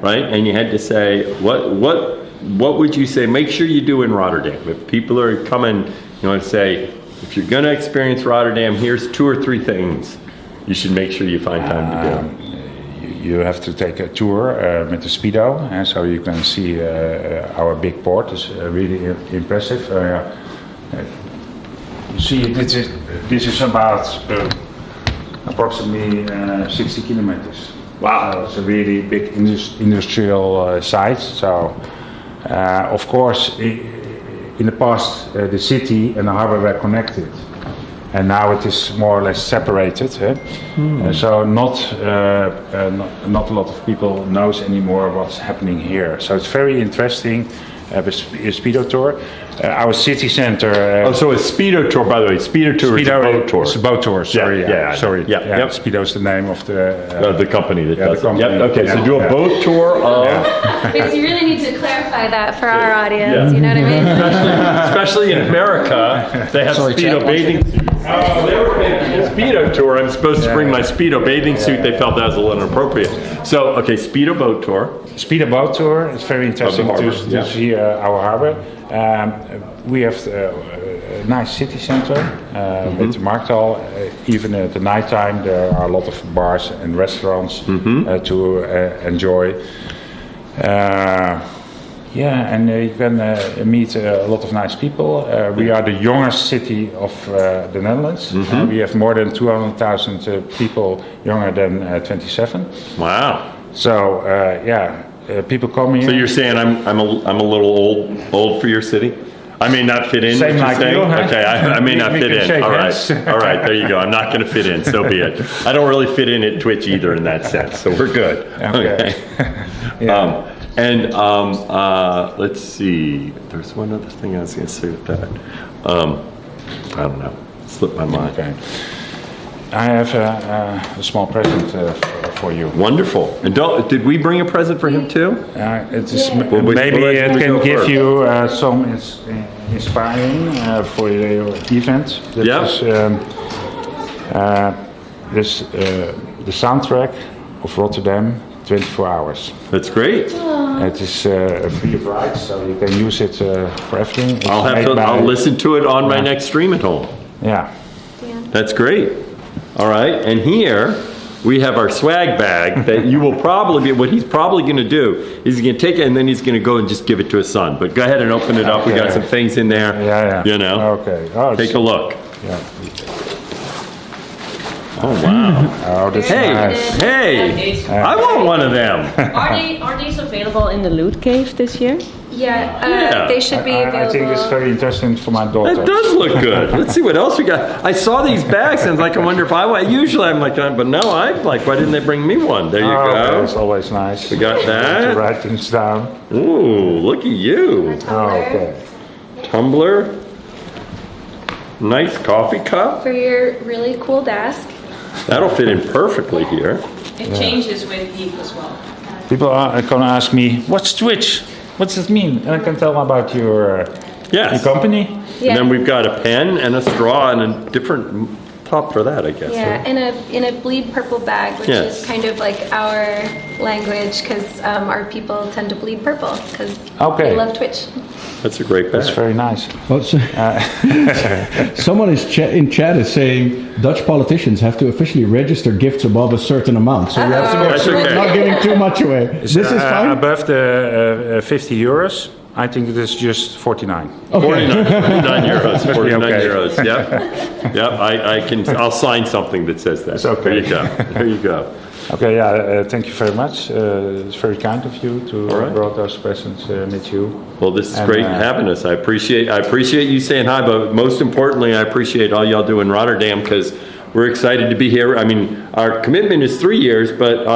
right, and you had to say what would you say? Make sure you do in Rotterdam. If people are coming, you want to say, if you're going to experience Rotterdam, here's 2 or 3 things you should make sure you find time to do. You have to take a tour with the Speedo, and so you can see our big port. It's really impressive. You see, it's this is about approximately 60 kilometers. Wow. It's a really big industrial site. So, of course, in the past, the city and the harbor were connected. And now it is more or less separated. So not a lot of people knows anymore what's happening here. So it's very interesting. A speedo tour. Our city center. So a speedo tour, by the way. Speedo tour is a boat tour. It's a boat tour. Sorry. Sorry. Yep. Speedo is the name of the company that does the company. it. Yep. Okay. So do a boat tour of. Because you really need to clarify that for our audience. You know what I mean? Especially in America, they have speedo bathing suits. Oh, they were making a speedo tour. I'm supposed to bring my speedo bathing suit. They felt that was a little inappropriate. So, okay, speedo boat tour. Speedo boat tour. It's very interesting to see our harbor. We have a nice city center with the Markthal. Even at the nighttime, there are a lot of bars and restaurants to enjoy. And you can meet a lot of nice people. We are the youngest city of the Netherlands. We have more than 200,000 people younger than 27. Wow. So people come here. So you're saying I'm a little old for your city? I may not fit in. Same like you, huh? Okay, I may not fit in. All right, there you go. I'm not going to fit in. So be it. I don't really fit in at Twitch either in that sense. So we're good. Okay. Let's see. There's one other thing I was going to say with that. I don't know. Slipped my mind. Okay. I have a small present for you. Wonderful. And did we bring a present for him too? Maybe it can give you some inspiring for your event. The soundtrack of Rotterdam, 24 hours. That's great. It is free of rights, so you can use it for everything. I'll listen to it on my next stream at home. Yeah. That's great. All right, and here we have our swag bag that you will probably what he's probably going to do is he's going to take it and then he's going to go and just give it to his son. But go ahead and open it up. We got some things in there. You know. Okay. Take a look. Yeah. Oh wow. Oh, that's nice. Hey, I want one of them. Are these available in the loot cave this year? Yeah, they should be available. I think it's very interesting for my daughter. It does look good. Let's see what else we got. I saw these bags and I wonder if I want. Usually I'm like, but no, I'm like, why didn't they bring me one? There you go. It's always nice. We got that. To write things down. Ooh, look at you. Okay. Tumbler. Nice coffee cup. For your really cool desk. That'll fit in perfectly here. It changes with heat as well. People are going to ask me, what's Twitch? What's this mean? And I can tell about your company. Yeah. And then we've got a pen and a straw and a different top for that, I guess. Yeah, right? in a bleed purple bag, which is kind of like our language, because our people tend to bleed purple because they love Twitch. That's a great bag. That's very nice. Someone in chat is saying Dutch politicians have to officially register gifts above a certain amount, so we have to make sure we're not giving too much away. This is fine. Above the 50 euros. I think it is just 49. Okay. 49 euros. 49 Okay. euros. Yep. I'll sign something that says that. It's okay. There you go. Okay. Thank you very much. It's very kind of you to brought those presents with you. Well, this is great having us. I appreciate you saying hi, but most importantly, I appreciate all y'all do in Rotterdam because we're excited to be here. I mean, our commitment is 3 years, but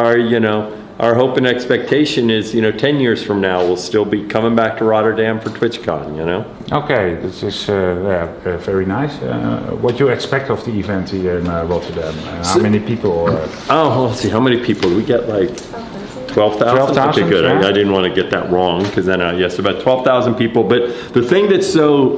our hope and expectation is, 10 years from now, we'll still be coming back to Rotterdam for TwitchCon, Okay, this is very nice. What do you expect of the event here in Rotterdam? How many people? Let's see, how many people? We get like 12,000? Okay, good. Yeah. I didn't want to get that wrong, because then, yes, about 12,000 people. But the thing that's so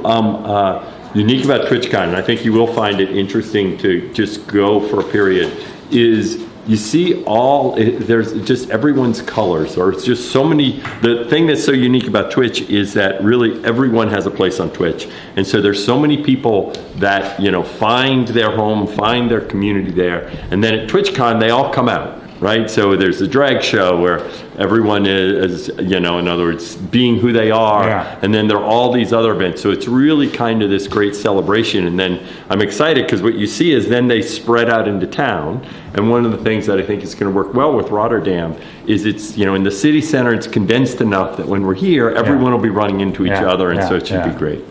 unique about TwitchCon, and I think you will find it interesting to just go for a period, is you see there's just everyone's colors, or it's just so many. The thing that's so unique about Twitch is that really everyone has a place on Twitch. And so there's so many people that, find their home, find their community there. And then at TwitchCon, they all come out. right? So there's the drag show where everyone is, in other words, being who they are, and then there are all these other events. So it's really kind of this great celebration. And then I'm excited because what you see is then they spread out into town. And one of the things that I think is going to work well with Rotterdam is it's, in the city center, it's condensed enough that when we're here, everyone will be running into each other, and so it should be great.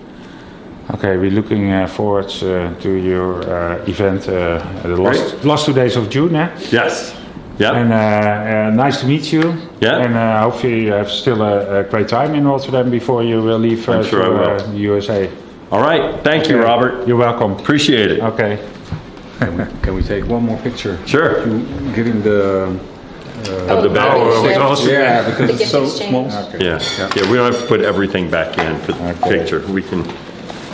Okay, we're looking forward to your event the last 2 days of June. Yes. Yeah. And nice to meet you. Yeah. And hopefully you have still a great time in Rotterdam before you will leave I'm sure I will. the USA. All right. Thank you, Robert. You're welcome. Appreciate it. Okay. Can we take one more picture? Sure. Giving the of the bag. Yeah, because it's so small. Okay. Yeah. We don't have to put everything back in for the picture. We can.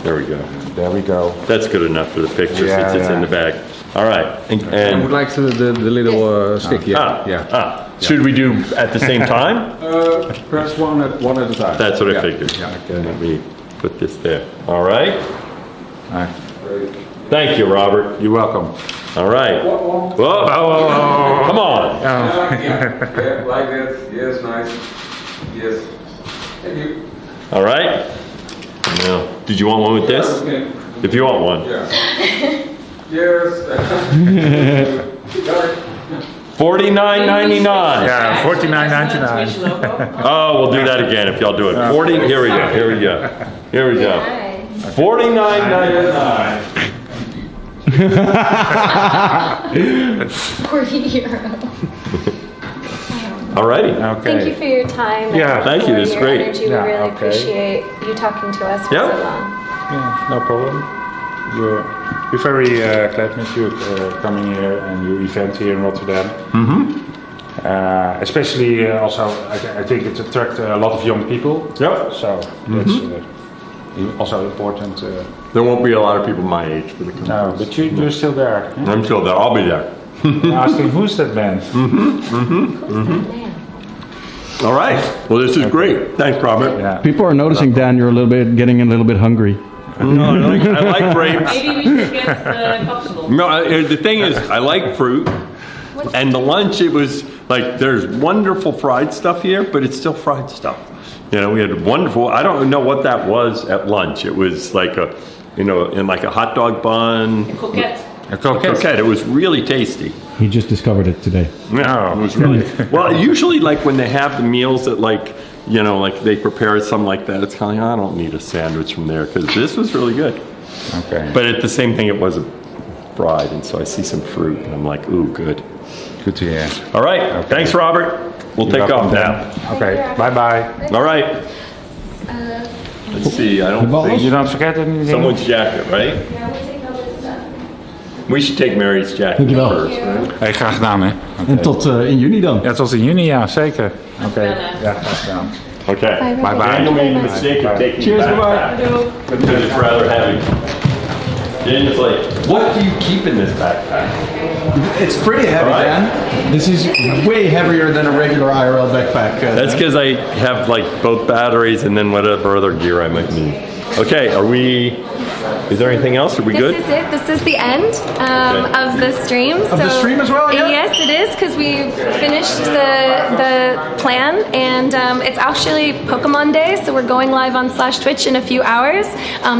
There we go. There we go. That's good enough for the picture since it's in the bag. All right. I would like the little stick. Should we do at the same time? Perhaps one at a time. That's what I figured. Okay, let me put this there. All right. Thank you, Robert. You're welcome. All right. Whoa. Come on. Yeah, like that. Yes, nice. Yes. Thank you. All right. Now, did you want one with this? Okay. If you want one. Yeah. Yes. $49.99. Yeah, $49.99. Oh, we'll do that again if y'all do it. 40. Here we go. Here we go. Here we go. $49.99. Alrighty. Okay. Thank you for your time. Yeah. Thank you. It's your great. Energy. We really appreciate you talking to us for so long. Yeah, no problem. We're very glad with you coming here and your event here in Rotterdam. Especially also, I think it attracts a lot of young people. Yep. So that's also important. There won't be a lot of people my age for the conference. No, but you're still there. I'm still there. I'll be there. Asking who's that man? All right. Well, this is great. Thanks, Robert. Yeah. People are noticing, Dan, you're getting a little bit hungry. No, I like grapes. Maybe we should get the popsicle. No, the thing is, I like fruit. And the lunch, it was like, there's wonderful fried stuff here, but it's still fried stuff. We had wonderful, I don't know what that was at lunch. It was like in like a hot dog bun. A coquette. It was really tasty. He just discovered it today. Yeah, it was really. Well, usually like when they have the meals that like they prepare something like that, it's kind of like, I don't need a sandwich from there because this was really good. Okay. But at the same thing, it wasn't fried, and so I see some fruit, and I'm like, ooh, good. Good to hear. All right. Okay. Thanks, Robert. We'll take off now. Okay. Bye-bye. All right. Let's see. I don't think you don't forget anything. Someone's jacket, right? We should take Mary's jacket first, right? Hey, graag gedaan, hè? Okay. En tot in juni dan? Ja, tot in juni, ja, zeker. Oké. Ja, graag gedaan. Okay. Bye-bye. Daniel made the mistake of taking Cheers, the backpack because it's rather heavy. Daniel's like, what do you keep in this backpack? It's pretty heavy, Dan. This is way heavier than a regular IRL backpack. That's because I have like both batteries and then whatever other gear I might need. Okay, is there anything else? Are we good? This is it. This is the end of the stream. Of the stream as well, yeah? Yes, it is, because we've finished the plan, and it's actually Pokemon Day, so we're going live on /Twitch in a few hours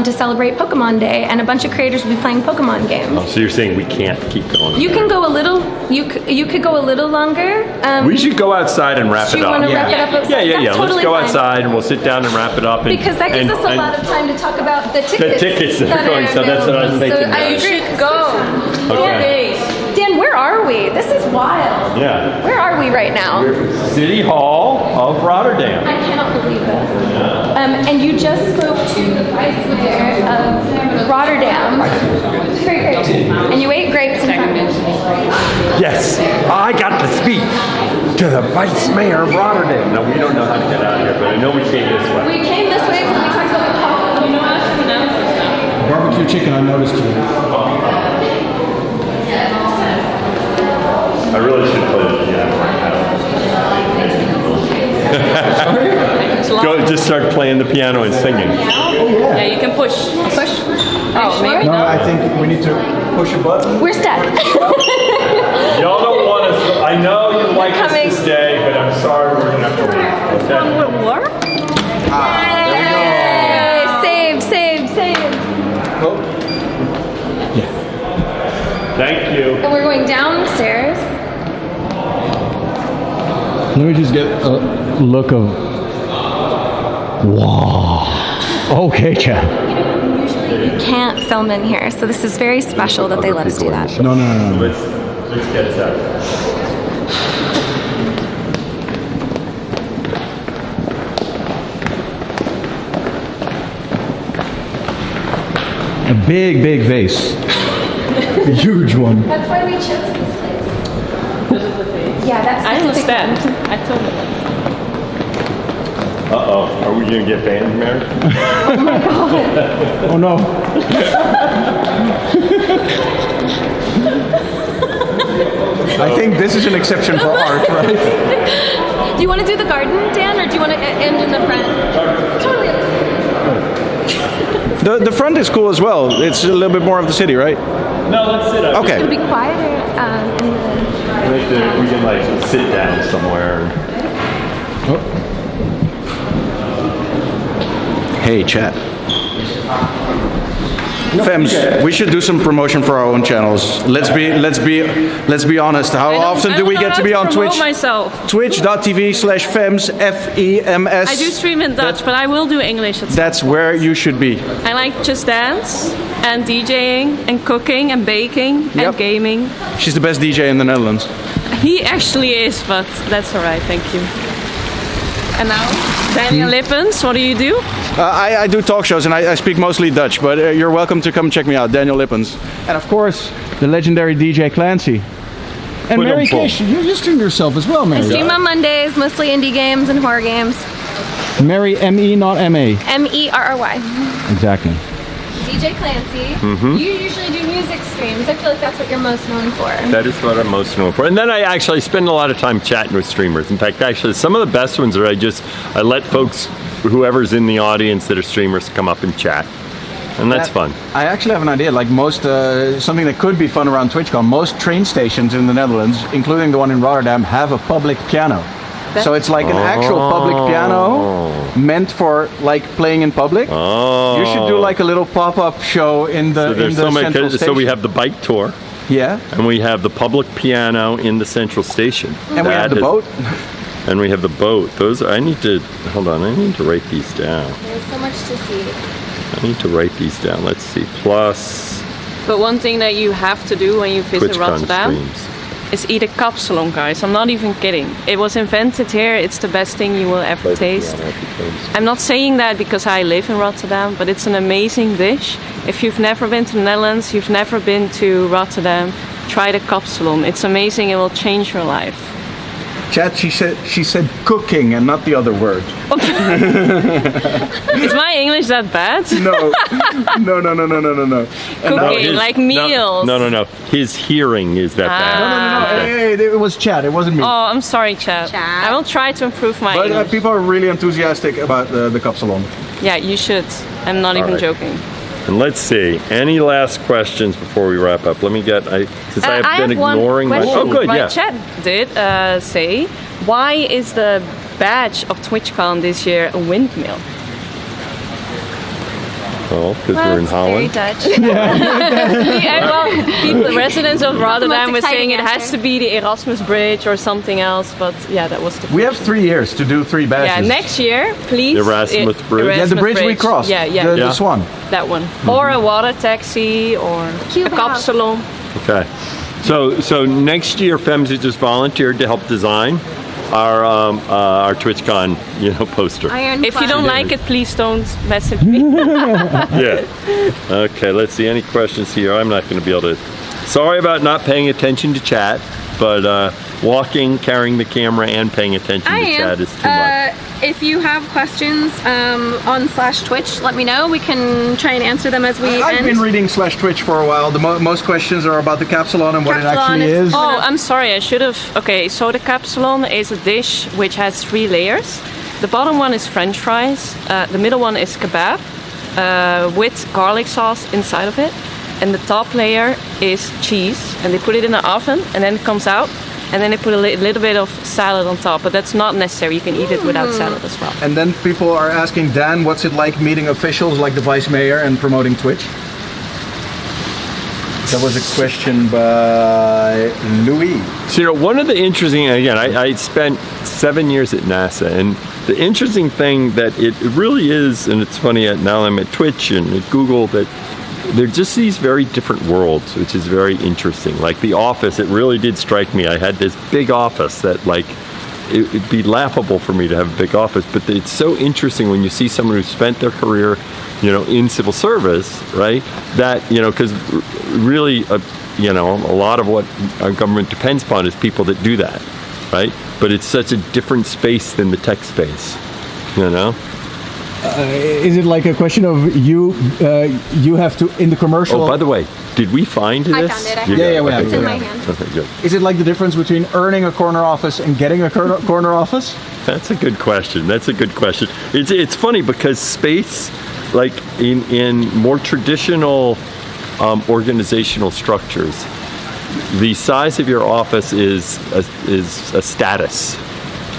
to celebrate Pokemon Day, and a bunch of creators will be playing Pokemon games. Oh, so you're saying we can't keep going? You can go a little. You could go a little longer. We should go outside and wrap it up. Do you want to wrap it up outside? Yeah. That's Let's totally go fine. outside and we'll sit down and wrap it up. Because that gives us a lot of time to talk about the tickets. The tickets that are going. So that's what I was thinking. So you should go. Okay. Dan, where are we? This is wild. Yeah. Where are we right now? City Hall of Rotterdam. I cannot believe this. And you just spoke to the vice mayor of Rotterdam. Great. And you ate grapes in front of me. Yes, I got to speak to the vice mayor of Rotterdam. No, we don't know how to get out of here, but I know we came this way. We came this way because we talked about the Barbecue chicken, I noticed today. I really should play the piano right now. Go, just start playing the piano and singing. Yeah, you can push. Push? Oh, maybe No, not. I think we need to push a button. We're stuck. Y'all don't want to. I know sorry, we're gonna have to leave. This one will work. Saved. Oh. Yeah. Thank you. And we're going downstairs. Let me just get a look of. Wow. Okay, Chad. Usually you can't film in here, so this is very special that they let us do that. No. Let's get it out. A big vase. A huge one. That's why we chose this place. Yeah, that's. I understand. I totally. Uh-oh, are we gonna get banned, Mary? Oh my god. Oh no. I think this is an exception for art, right? Do you want to do the garden, Dan, or do you want to end in the front? Totally. The front is cool as well. It's a little bit more of the city, right? No, let's sit up. Okay. It'll be quieter in the. We can like sit down somewhere. Hey, chat. Fems, we should do some promotion for our own channels. Let's be honest. How often do we get to be on Twitch? Myself. Twitch.tv/fems, FEMS. I do stream in Dutch, but I will do English. That's where you should be. I like Just Dance and DJing and cooking and baking and gaming. She's the best DJ in the Netherlands. He actually is, but that's all right. Thank you. And now, Daniellippens, what do you do? I do talk shows and I speak mostly Dutch, but you're welcome to come check me out, Daniellippens. And of course, the legendary DJ Clancy. And Mary Kish, you stream yourself as well, Mary. I stream on Mondays, mostly indie games and horror games. Mary, M-E, not M-A. MERRY. Exactly. DJ Clancy. You usually do music streams. I feel like that's what you're most known for. That is what I'm most known for. And then I actually spend a lot of time chatting with streamers. In fact, actually, some of the best ones are I let folks, whoever's in the audience that are streamers, come up and chat. And that's fun. I actually have an idea, like most, something that could be fun around TwitchCon, most train stations in the Netherlands, including the one in Rotterdam, have a public piano. So it's like an actual public piano meant for like playing in public. You should do like a little pop-up show in the central station. So we have the bike tour. Yeah. And we have the public piano in the central station. And we have the boat. And we have the boat. I need to write these down. There's so much to see. I need to write these down. Let's see. Plus. But one thing that you have to do when you visit TwitchCon Rotterdam streams. is eat a kapsalon, guys. I'm not even kidding. It was invented here. It's the best thing you will ever taste. I'm not saying that because I live in Rotterdam, but it's an amazing dish. If you've never been to the Netherlands, you've never been to Rotterdam, try the kapsalon. It's amazing. It will change your life. Chat, she said cooking and not the other word. Is my English that bad? No. Cooking, like meals. No. His hearing is that bad. No. Hey, it was Chad. It wasn't me. Oh, I'm sorry, Chad. I will try to improve my English. But people are really enthusiastic about the kapsalon. Yeah, you should. I'm not even joking. And let's see. Any last questions before we wrap up? Let me get. Because I have been ignoring my. Oh, good. My Yeah. chat did say, why is the badge of TwitchCon this year a windmill? Oh, because we're in Holland. Very Dutch. People, residents of Rotterdam were saying it has answer. to be the Erasmus Bridge or something else, but yeah, that was the. We have 3 years to do 3 badges. Yeah, next year, please. The Erasmus Bridge. Yeah, the bridge we crossed. Yeah. The Swan. That one. Or a water taxi or a kapsalon. Okay. So next year, Fems has just volunteered to help design our TwitchCon poster. If you don't like it, please don't message me. Yeah. Okay. Let's see. Any questions here? I'm not going to be able to. Sorry about not paying attention to chat, but walking, carrying the camera, and paying attention to chat is too much. If you have questions on /Twitch, let me know. We can try and answer them as we end. I've been reading /Twitch for a while. The most questions are about the kapsalon and what it actually is. Oh, I'm sorry. I should have. Okay, so the kapsalon is a dish which has 3 layers. The bottom one is French fries. The middle one is kebab with garlic sauce inside of it. And the top layer is cheese. And they put it in the oven and then it comes out. and then they put a little bit of salad on top, but that's not necessary. You can eat it without salad as well. And then people are asking, Dan, what's it like meeting officials like the Vice Mayor and promoting Twitch? That was a question by Louis. So, one of the interesting, again, I spent 7 years at NASA, and the interesting thing that it really is, and it's funny, now I'm at Twitch and at Google, that they're just these very different worlds, which is very interesting. Like the office, it really did strike me. I had this big office that, like, it'd be laughable for me to have a big office, but it's so interesting when you see someone who spent their career, in civil service, right? That, because really, a lot of what our government depends upon is people that do that, right? But it's such a different space than the tech space, Is it like a question of you have to, in the commercial... Oh, by the way, did we find this? I found it. Yeah, we have it. It's in my hand. Okay, good. Is it like the difference between earning a corner office and getting a corner office? That's a good question. It's funny because space, like in more traditional organizational structures, the size of your office is a status.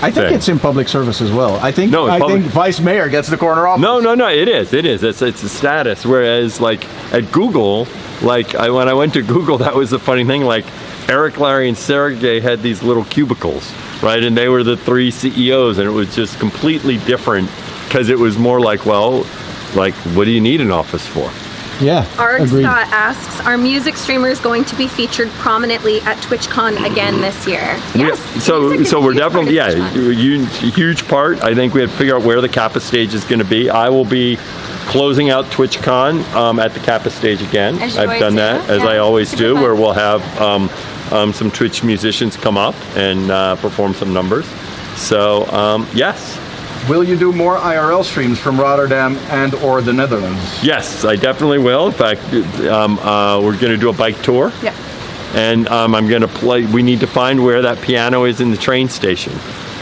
I think it's in public service as well. I think Vice Mayor gets the corner office. No, it is. It's a status. Whereas, like at Google, when I went to Google, that was the funny thing. Like Eric, Larry, and Sergey had these little cubicles, right? And they were the 3 CEOs, and it was just completely different because it was more like, well, like, what do you need an office for? Yeah, Scott asks, are music streamers going to be featured prominently at TwitchCon again this year? Yes. So we're definitely, a huge part. I think we have to figure out where the Kappa stage is going to be. I will be closing out TwitchCon at the Kappa stage again. I've done that, as I always do, where we'll have some Twitch musicians come up and perform some numbers. So, yes. Will you do more IRL streams from Rotterdam and or the Netherlands? Yes, I definitely will. In fact, we're going to do a bike tour. Yeah. And I'm going to play. We need to find where that piano is in the train station,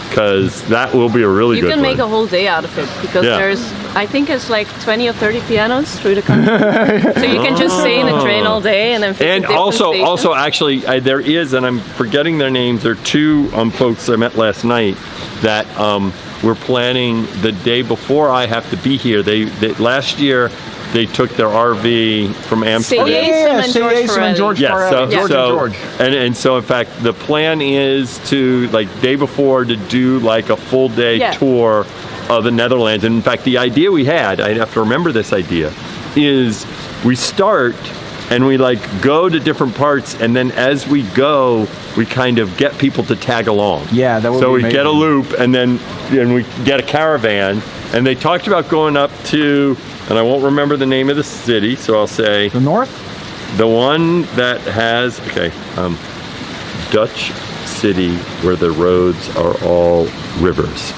because that will be a really good one. You can make a whole day out of it, because there's, I think it's like 20 or 30 pianos through the country. So you can just stay in the train all day and then visit different stations. Also, actually, there is, and I'm forgetting their names. There are 2 folks I met last night that we're planning the day before I have to be here. They last year they took their RV from Amsterdam. and George. And so in fact the plan is to, like, day before, to do like a full day tour of the Netherlands. And in fact, the idea we had, I have to remember this idea, is we start and we go to different parts, and then as we go, we kind of get people to tag along. Yeah, that would be So we amazing. get a loop, and then we get a caravan, and they talked about going up to, and I won't remember the name of the city, so I'll say the north. The one that has Dutch city where the roads are all rivers.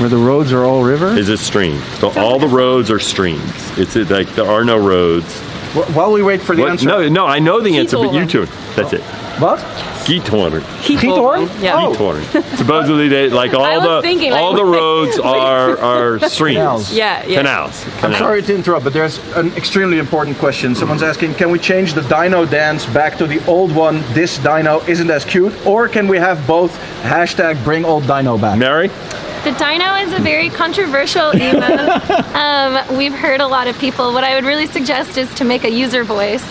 Where the roads are all rivers? Is a stream. So all the roads are streams. It's like there are no roads. While we wait for the answer. No, I know the answer, but you two. That's it. What? Giethoorn. Giethoorn? Yeah. Giethoorn. Supposedly they all the roads are streams. Canals. Yeah. Canals. I'm sorry to interrupt, but there's an extremely important question. Someone's asking, can we change the dino dance back to the old one? This dino isn't as cute. Or can we have both # bring old dino back? Mary? The dino is a very controversial emote. We've heard a lot of people. What I would really suggest is to make a user voice,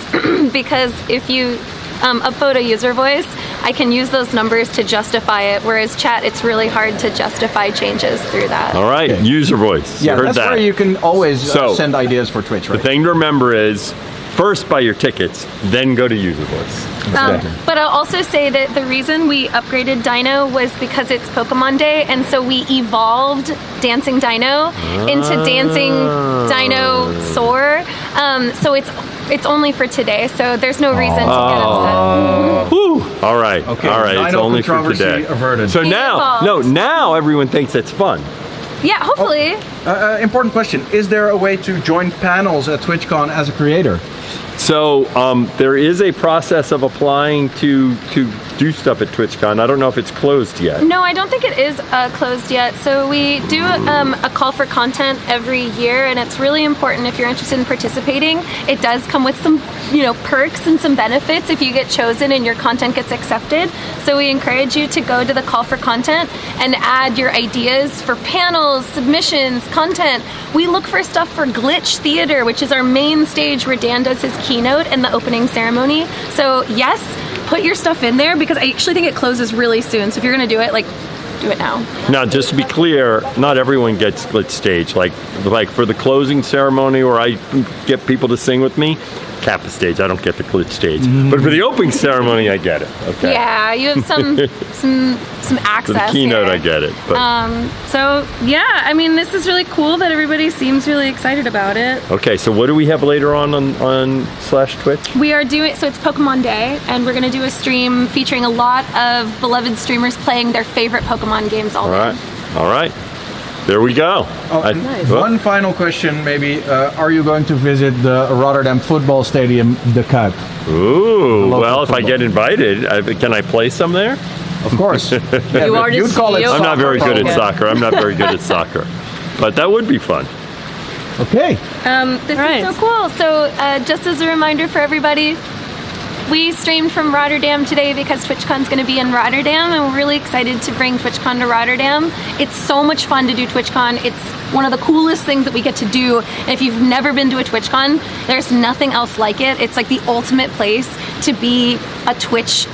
because if you upvote a user voice, I can use those numbers to justify it, whereas chat, it's really hard to justify changes through that. All right, user voice. Yeah, you heard that's that. where you can always send ideas for Twitch, right? The thing to remember is, first buy your tickets, then go to user voice. But I'll also say that the reason we upgraded Dino was because it's Pokemon Day, and so we evolved Dancing Dino into Dancing Dinosaur. So it's only for today, so there's no reason to get upset. All right, okay, all right. It's only for today. Averted. So now everyone thinks it's fun. Yeah, hopefully. Important question: is there a way to join panels at TwitchCon as a creator? So there is a process of applying to do stuff at TwitchCon. I don't know if it's closed yet. No, I don't think it is closed yet. So we do a call for content every year, and it's really important if you're interested in participating. It does come with some, perks and some benefits if you get chosen and your content gets accepted. So we encourage you to go to the call for content and add your ideas for panels, submissions, content. We look for stuff for Glitch Theater, which is our main stage where Dan does his keynote and the opening ceremony. So yes, put your stuff in there because I actually think it closes really soon. So if you're going to do it, do it now. Now, just to be clear, not everyone gets Glitch Stage. Like for the closing ceremony where I get people to sing with me, Kappa Stage, I don't get the Glitch Stage. But for the opening ceremony, I get it. Okay. Yeah, you have some access. For the keynote, here. I get it. But. So yeah, I mean, this is really cool that everybody seems really excited about it. Okay, so what do we have later on /Twitch? We are doing, so it's Pokemon Day, and we're going to do a stream featuring a lot of beloved streamers playing their favorite Pokemon games all day. All right. There we go. Nice. One final question, maybe. Are you going to visit the Rotterdam football stadium, the Kuip? Ooh, well, if I get invited, can I play some there? Of course. You'd call it I'm not very good at soccer. I'm not very good at soccer. But that would be fun. Okay. This is so cool. So just as a reminder for everybody, we streamed from Rotterdam today because TwitchCon's going to be in Rotterdam, and we're really excited to bring TwitchCon to Rotterdam. It's so much fun to do TwitchCon. It's one of the coolest things that we get to do. And if you've never been to a TwitchCon, there's nothing else like it. It's like the ultimate place to be a Twitch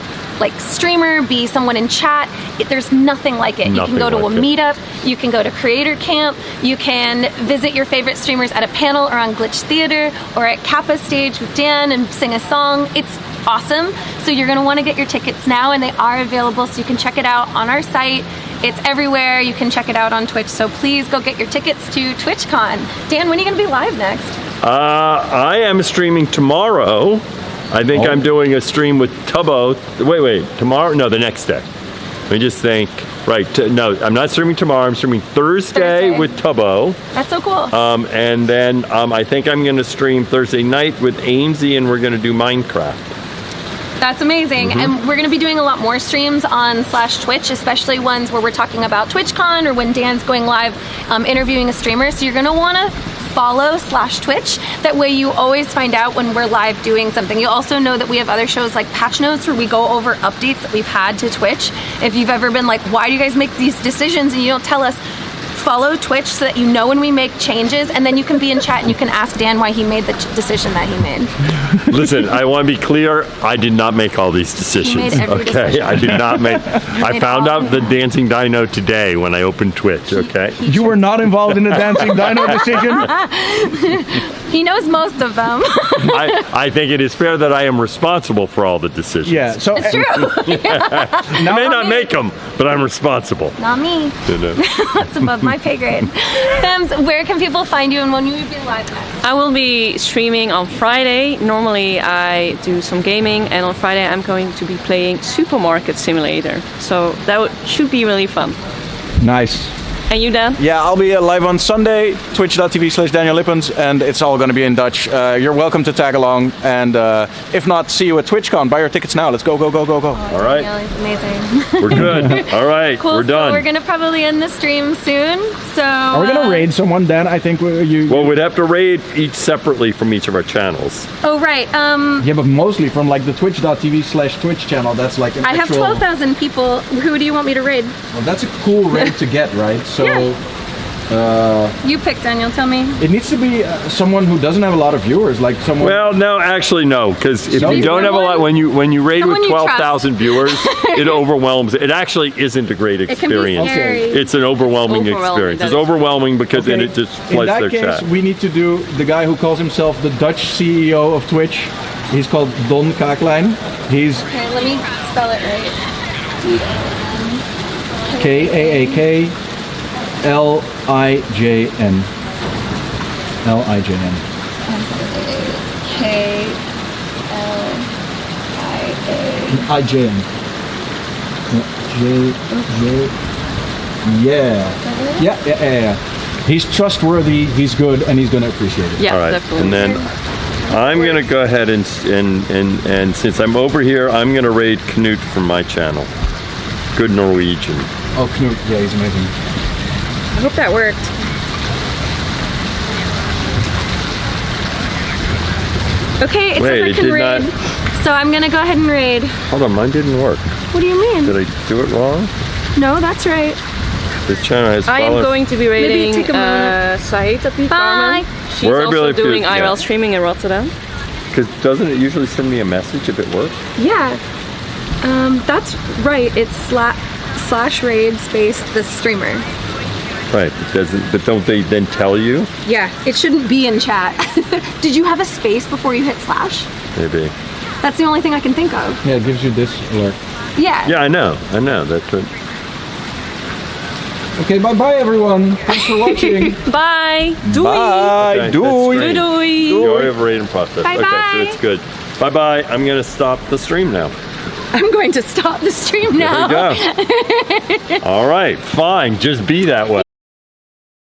streamer, be someone in chat. There's nothing like it. You can go to a meetup, you can go to Creator Camp, you can visit your favorite streamers at a panel or on Glitch Theater or at Kappa Stage with Dan and sing a song. It's awesome. So you're going to want to get your tickets now, and they are available, so you can check it out on our site. It's everywhere. You can check it out on Twitch. So please go get your tickets to TwitchCon. Dan, when are you going to be live next? I am streaming tomorrow. I think I'm doing a stream with Tubbo. Wait, tomorrow? No, the next day. Let me just think. Right, no, I'm not streaming tomorrow. I'm streaming Thursday with Tubbo. That's so cool. And then I think I'm going to stream Thursday night with Amesy, and we're going to do Minecraft. That's amazing. And we're going to be doing a lot more streams on /Twitch, especially ones where we're talking about TwitchCon or when Dan's going live interviewing a streamer. So you're going to want to follow /Twitch. That way you always find out when we're live doing something. You also know that we have other shows like Patch Notes where we go over updates that we've had to Twitch. If you've ever been like, why do you guys make these decisions and you don't tell us, follow Twitch so that you know when we make changes, and then you can be in chat and you can ask Dan why he made the decision that he made. Listen, I want to be clear. I did not make all these decisions. He made every decision. I did not make. I found out the Dancing Dino today when I opened Twitch. Okay. You were not involved in the Dancing Dino decision? He knows most of them. I think it is fair that I am responsible for all the decisions. Yeah, so it's true. I may not make them, but I'm responsible. Not me. That's above my pay grade. Fems, where can people find you and when will you be live next? I will be streaming on Friday. Normally I do some gaming, and on Friday I'm going to be playing Supermarket Simulator. So that should be really fun. Nice. And you, Dan? Yeah, I'll be live on Sunday, twitch.tv/Daniellippens, and it's all going to be in Dutch. You're welcome to tag along, and if not, see you at TwitchCon. Buy your tickets now. Let's go, go, go, go, go. All right. Amazing. We're good. All right, cool, we're done. So we're going to probably end the stream soon. So are we going to raid someone, Dan? I think you... Well, we'd have to raid each separately from each of our channels. Oh, right. Yeah, but mostly from the twitch.tv/Twitch channel. That's like an I have 12,000 people. Who do you want me to raid? Well, that's a cool raid to get, right? So you pick, Daniel. Tell me. It needs to be someone who doesn't have a lot of viewers, like someone. Well, no, actually, no, because if you don't have a lot, when you raid with 12,000 viewers, it overwhelms. It actually isn't a great experience. It's an overwhelming experience. It's overwhelming because then it just floods their chat. In that case, we need to do the guy who calls himself the Dutch CEO of Twitch. He's called Don Kaaklijn. He's. Okay, let me spell it right. Kaaklijn. Lijn. IJN. Yeah. He's trustworthy, he's good, and he's going to appreciate it. Yeah, all right. Definitely. And then I'm gonna go ahead and since I'm over here, I'm gonna raid Knut from my channel. Good Norwegian. Oh, Knut, yeah, he's amazing. I hope that worked. Okay, it Wait, says I it can did raid. not- So I'm gonna go ahead and raid. Hold on, mine didn't work. What do you mean? Did I do it wrong? No, that's right. This channel has I am followed- going to be Maybe rating take a moment. Sahit at the Bye. She's We're also really doing good, IRL yeah. streaming in Rotterdam. Because doesn't it usually send me a message if it works? Yeah. That's right. It's slash raid space the streamer. Right. It doesn't. But don't they then tell you? Yeah, it shouldn't be in chat. Did you have a space before you hit slash? Maybe. That's the only thing I can think of. Yeah, it gives you this alert. Yeah. Yeah, I know. That's what. Okay, bye-bye, everyone. Thanks for watching. Bye. Doei. Bye. Okay, Doei. Doei. that's great. Doei. Joy of raid and process. Bye Okay, bye. so it's good. Bye bye. I'm gonna stop the stream now. I'm going to stop the stream now. There we go. All right. Fine. Just be that way.